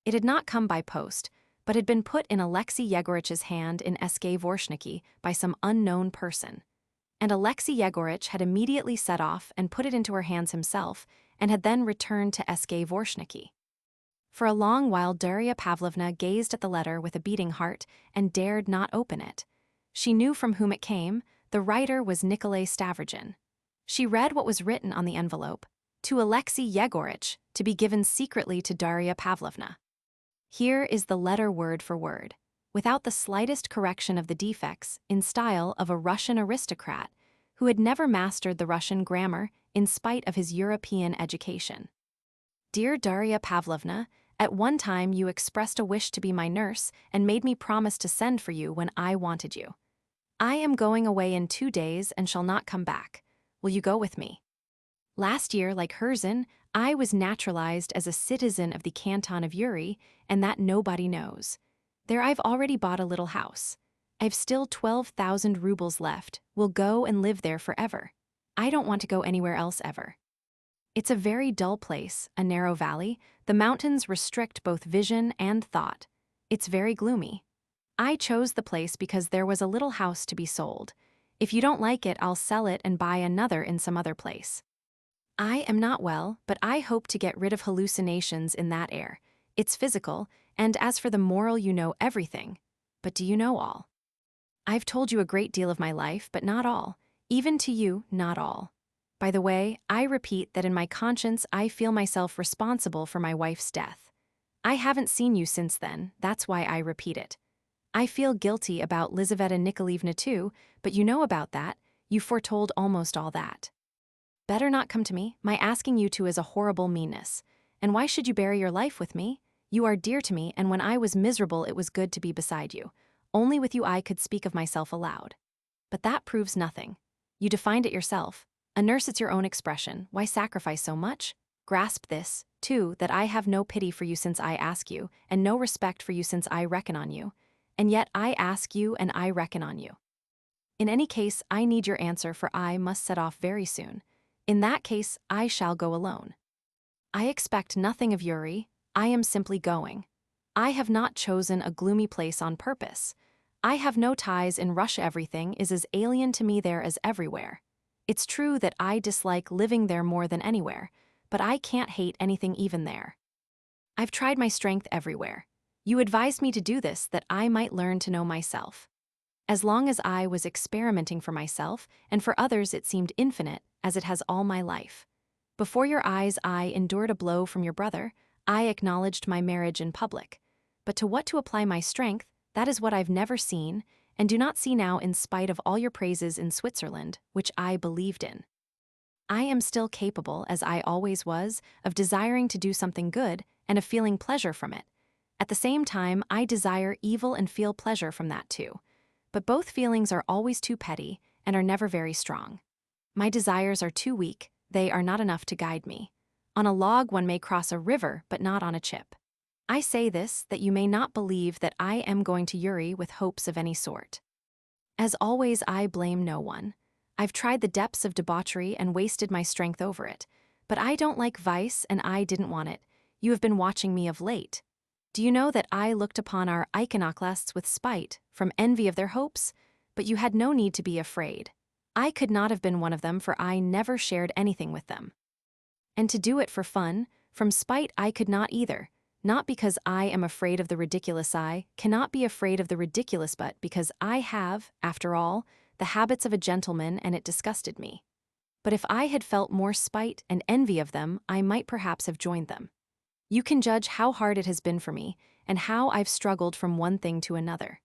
It had not come by post, but had been put in Alexei Yegorich's hand in Dvorshniki by some unknown person. And Alexei Yegorich had immediately set off and put it into her hands himself, and had then returned to Dvorshniki. For a long while Darya Pavlovna gazed at the letter with a beating heart and dared not open it. She knew from whom it came. The writer was Nikolay Stavrogin. She read what was written on the envelope, to Alexei Yegorich, to be given secretly to Darya Pavlovna. Here is the letter word for word, without the slightest correction of the defects, in style of a Russian aristocrat who had never mastered the Russian grammar in spite of his European education. Dear Darya Pavlovna, at one time you expressed a wish to be my nurse and made me promise to send for you when I wanted you. I am going away in 2 days and shall not come back. Will you go with me? Last year, like Herzen, I was naturalized as a citizen of the canton of Uri, and that nobody knows. There I've already bought a little house. I've still 12,000 rubles left, will go and live there forever. I don't want to go anywhere else ever. It's a very dull place, a narrow valley. The mountains restrict both vision and thought. It's very gloomy. I chose the place because there was a little house to be sold. If you don't like it, I'll sell it and buy another in some other place. I am not well, but I hope to get rid of hallucinations in that air. It's physical, and as for the moral, you know everything. But do you know all? I've told you a great deal of my life, but not all. Even to you, not all. By the way, I repeat that in my conscience I feel myself responsible for my wife's death. I haven't seen you since then, that's why I repeat it. I feel guilty about Lizaveta Nikolaevna too, but you know about that, you foretold almost all that. Better not come to me, my asking you to is a horrible meanness. And why should you bury your life with me? You are dear to me, and when I was miserable it was good to be beside you. Only with you I could speak of myself aloud. But that proves nothing. You defined it yourself. A nurse, it's your own expression. Why sacrifice so much? Grasp this, too, that I have no pity for you since I ask you, and no respect for you since I reckon on you. And yet I ask you and I reckon on you. In any case, I need your answer, for I must set off very soon. In that case, I shall go alone. I expect nothing of Yuri, I am simply going. I have not chosen a gloomy place on purpose. I have no ties in Russia, everything is as alien to me there as everywhere. It's true that I dislike living there more than anywhere, but I can't hate anything even there. I've tried my strength everywhere. You advised me to do this that I might learn to know myself. As long as I was experimenting for myself, and for others it seemed infinite, as it has all my life. Before your eyes I endured a blow from your brother, I acknowledged my marriage in public. But to what to apply my strength, that is what I've never seen, and do not see now in spite of all your praises in Switzerland, which I believed in. I am still capable, as I always was, of desiring to do something good and of feeling pleasure from it. At the same time, I desire evil and feel pleasure from that too. But both feelings are always too petty and are never very strong. My desires are too weak, they are not enough to guide me. On a log one may cross a river, but not on a chip. I say this that you may not believe that I am going to Uri with hopes of any sort. As always, I blame no one. I've tried the depths of debauchery and wasted my strength over it. But I don't like vice, and I didn't want it. You have been watching me of late. Do you know that I looked upon our iconoclasts with spite, from envy of their hopes? But you had no need to be afraid. I could not have been one of them, for I never shared anything with them. And to do it for fun, from spite I could not either, not because I am afraid of the ridiculous. I cannot be afraid of the ridiculous, but because I have, after all, the habits of a gentleman, and it disgusted me. But if I had felt more spite and envy of them, I might perhaps have joined them. You can judge how hard it has been for me, and how I've struggled from one thing to another.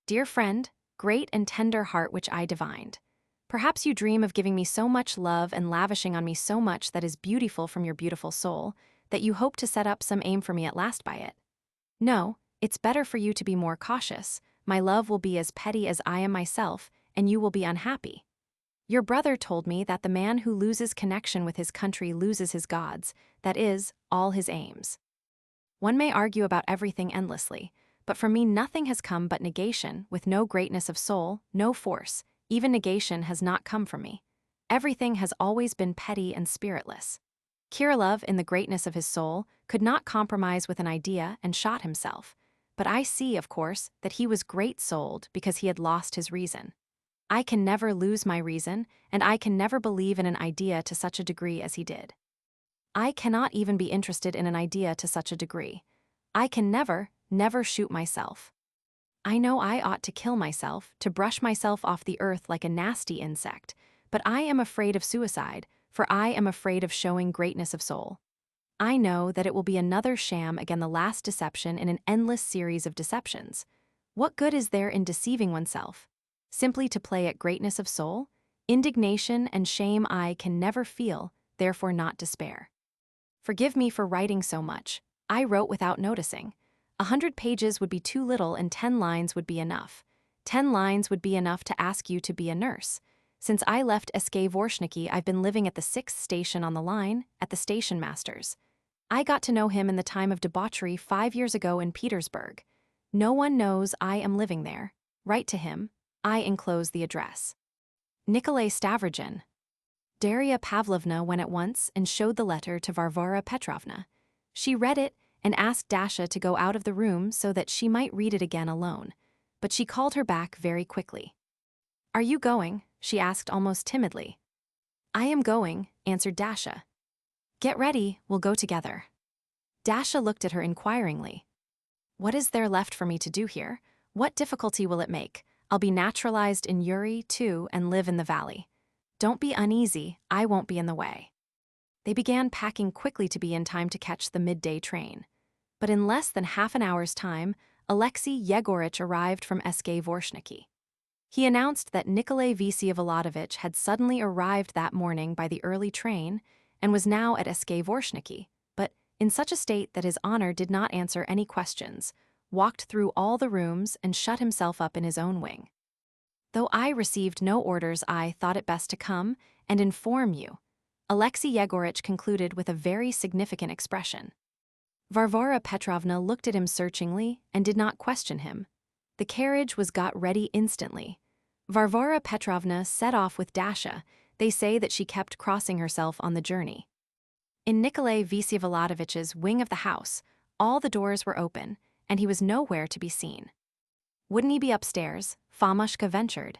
Dear friend, great and tender heart which I divined, perhaps you dream of giving me so much love and lavishing on me so much that is beautiful from your beautiful soul, that you hope to set up some aim for me at last by it. No, it's better for you to be more cautious. My love will be as petty as I am myself, and you will be unhappy. Your brother told me that the man who loses connection with his country loses his gods, that is, all his aims. One may argue about everything endlessly, but for me nothing has come but negation, with no greatness of soul, no force. Even negation has not come from me. Everything has always been petty and spiritless. Kirillov, in the greatness of his soul, could not compromise with an idea and shot himself. But I see, of course, that he was great-souled because he had lost his reason. I can never lose my reason, and I can never believe in an idea to such a degree as he did. I cannot even be interested in an idea to such a degree. I can never shoot myself. I know I ought to kill myself, to brush myself off the earth like a nasty insect, but I am afraid of suicide, for I am afraid of showing greatness of soul. I know that it will be another sham, again the last deception in an endless series of deceptions. What good is there in deceiving oneself? Simply to play at greatness of soul? Indignation and shame I can never feel, therefore not despair. Forgive me for writing so much. I wrote without noticing. 100 pages would be too little and 10 lines would be enough. 10 lines would be enough to ask you to be a nurse. Since I left Vorshniki, I've been living at the 6th station on the line, at the station master's. I got to know him in the time of debauchery 5 years ago in Petersburg. No one knows I am living there. Write to him. I enclose the address. Nikolay Stavrogin. Darya Pavlovna went at once and showed the letter to Varvara Petrovna. She read it and asked Dasha to go out of the room so that she might read it again alone. But she called her back very quickly. Are you going? She asked almost timidly. I am going, answered Dasha. Get ready, we'll go together. Dasha looked at her inquiringly. What is there left for me to do here? What difficulty will it make? I'll be naturalized in Uri, too, and live in the valley. Don't be uneasy, I won't be in the way. They began packing quickly to be in time to catch the midday train. But in less than half an hour's time, Alexei Yegoritch arrived from Vorshniki. He announced that Nikolay Vsevolodovitch had suddenly arrived that morning by the early train and was now at Vorshniki, but in such a state that his honor did not answer any questions, walked through all the rooms and shut himself up in his own wing. Though I received no orders, I thought it best to come and inform you, Alexei Yegoritch concluded with a very significant expression. Varvara Petrovna looked at him searchingly and did not question him. The carriage was got ready instantly. Varvara Petrovna set off with Dasha. They say that she kept crossing herself on the journey. In Nikolay Vsevolodovitch's wing of the house, all the doors were open, and he was nowhere to be seen. Wouldn't he be upstairs? Fomushka ventured.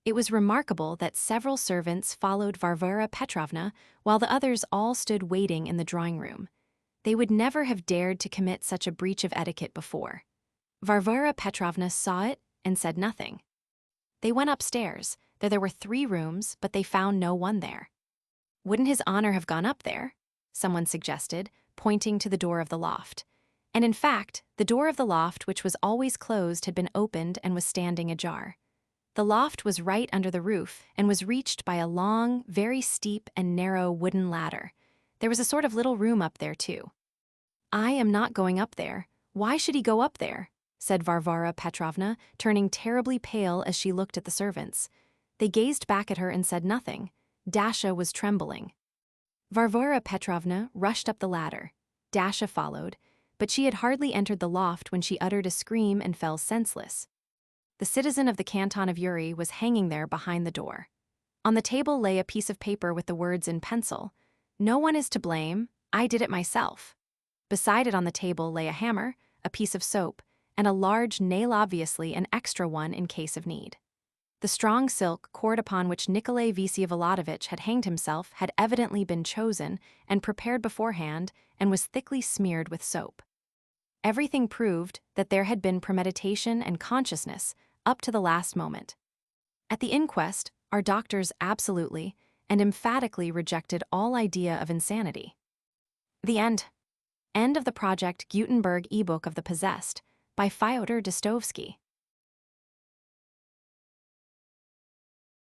It was remarkable that several servants followed Varvara Petrovna while the others all stood waiting in the drawing-room. They would never have dared to commit such a breach of etiquette before. Varvara Petrovna saw it and said nothing. They went upstairs. There were 3 rooms, but they found no one there. Wouldn't His Honor have gone up there? Someone suggested, pointing to the door of the loft. And in fact, the door of the loft, which was always closed, had been opened and was standing ajar. The loft was right under the roof and was reached by a long, very steep and narrow wooden ladder. There was a sort of little room up there, too. "I am not going up there. Why should he go up there?" said Varvara Petrovna, turning terribly pale as she looked at the servants. They gazed back at her and said nothing. Dasha was trembling. Varvara Petrovna rushed up the ladder. Dasha followed, but she had hardly entered the loft when she uttered a scream and fell senseless. The citizen of the canton of Uri was hanging there behind the door. On the table lay a piece of paper with the words in pencil, "No one is to blame, I did it myself." Beside it on the table lay a hammer, a piece of soap, and a large nail, obviously an extra one in case of need. The strong silk cord upon which Nikolay Vsevolodovitch had hanged himself had evidently been chosen and prepared beforehand and was thickly smeared with soap. Everything proved that there had been premeditation and consciousness up to the last moment. At the inquest, our doctors absolutely and emphatically rejected all idea of insanity. The end. End of the project Gutenberg ebook of The Possessed by Fyodor Dostoyevsky.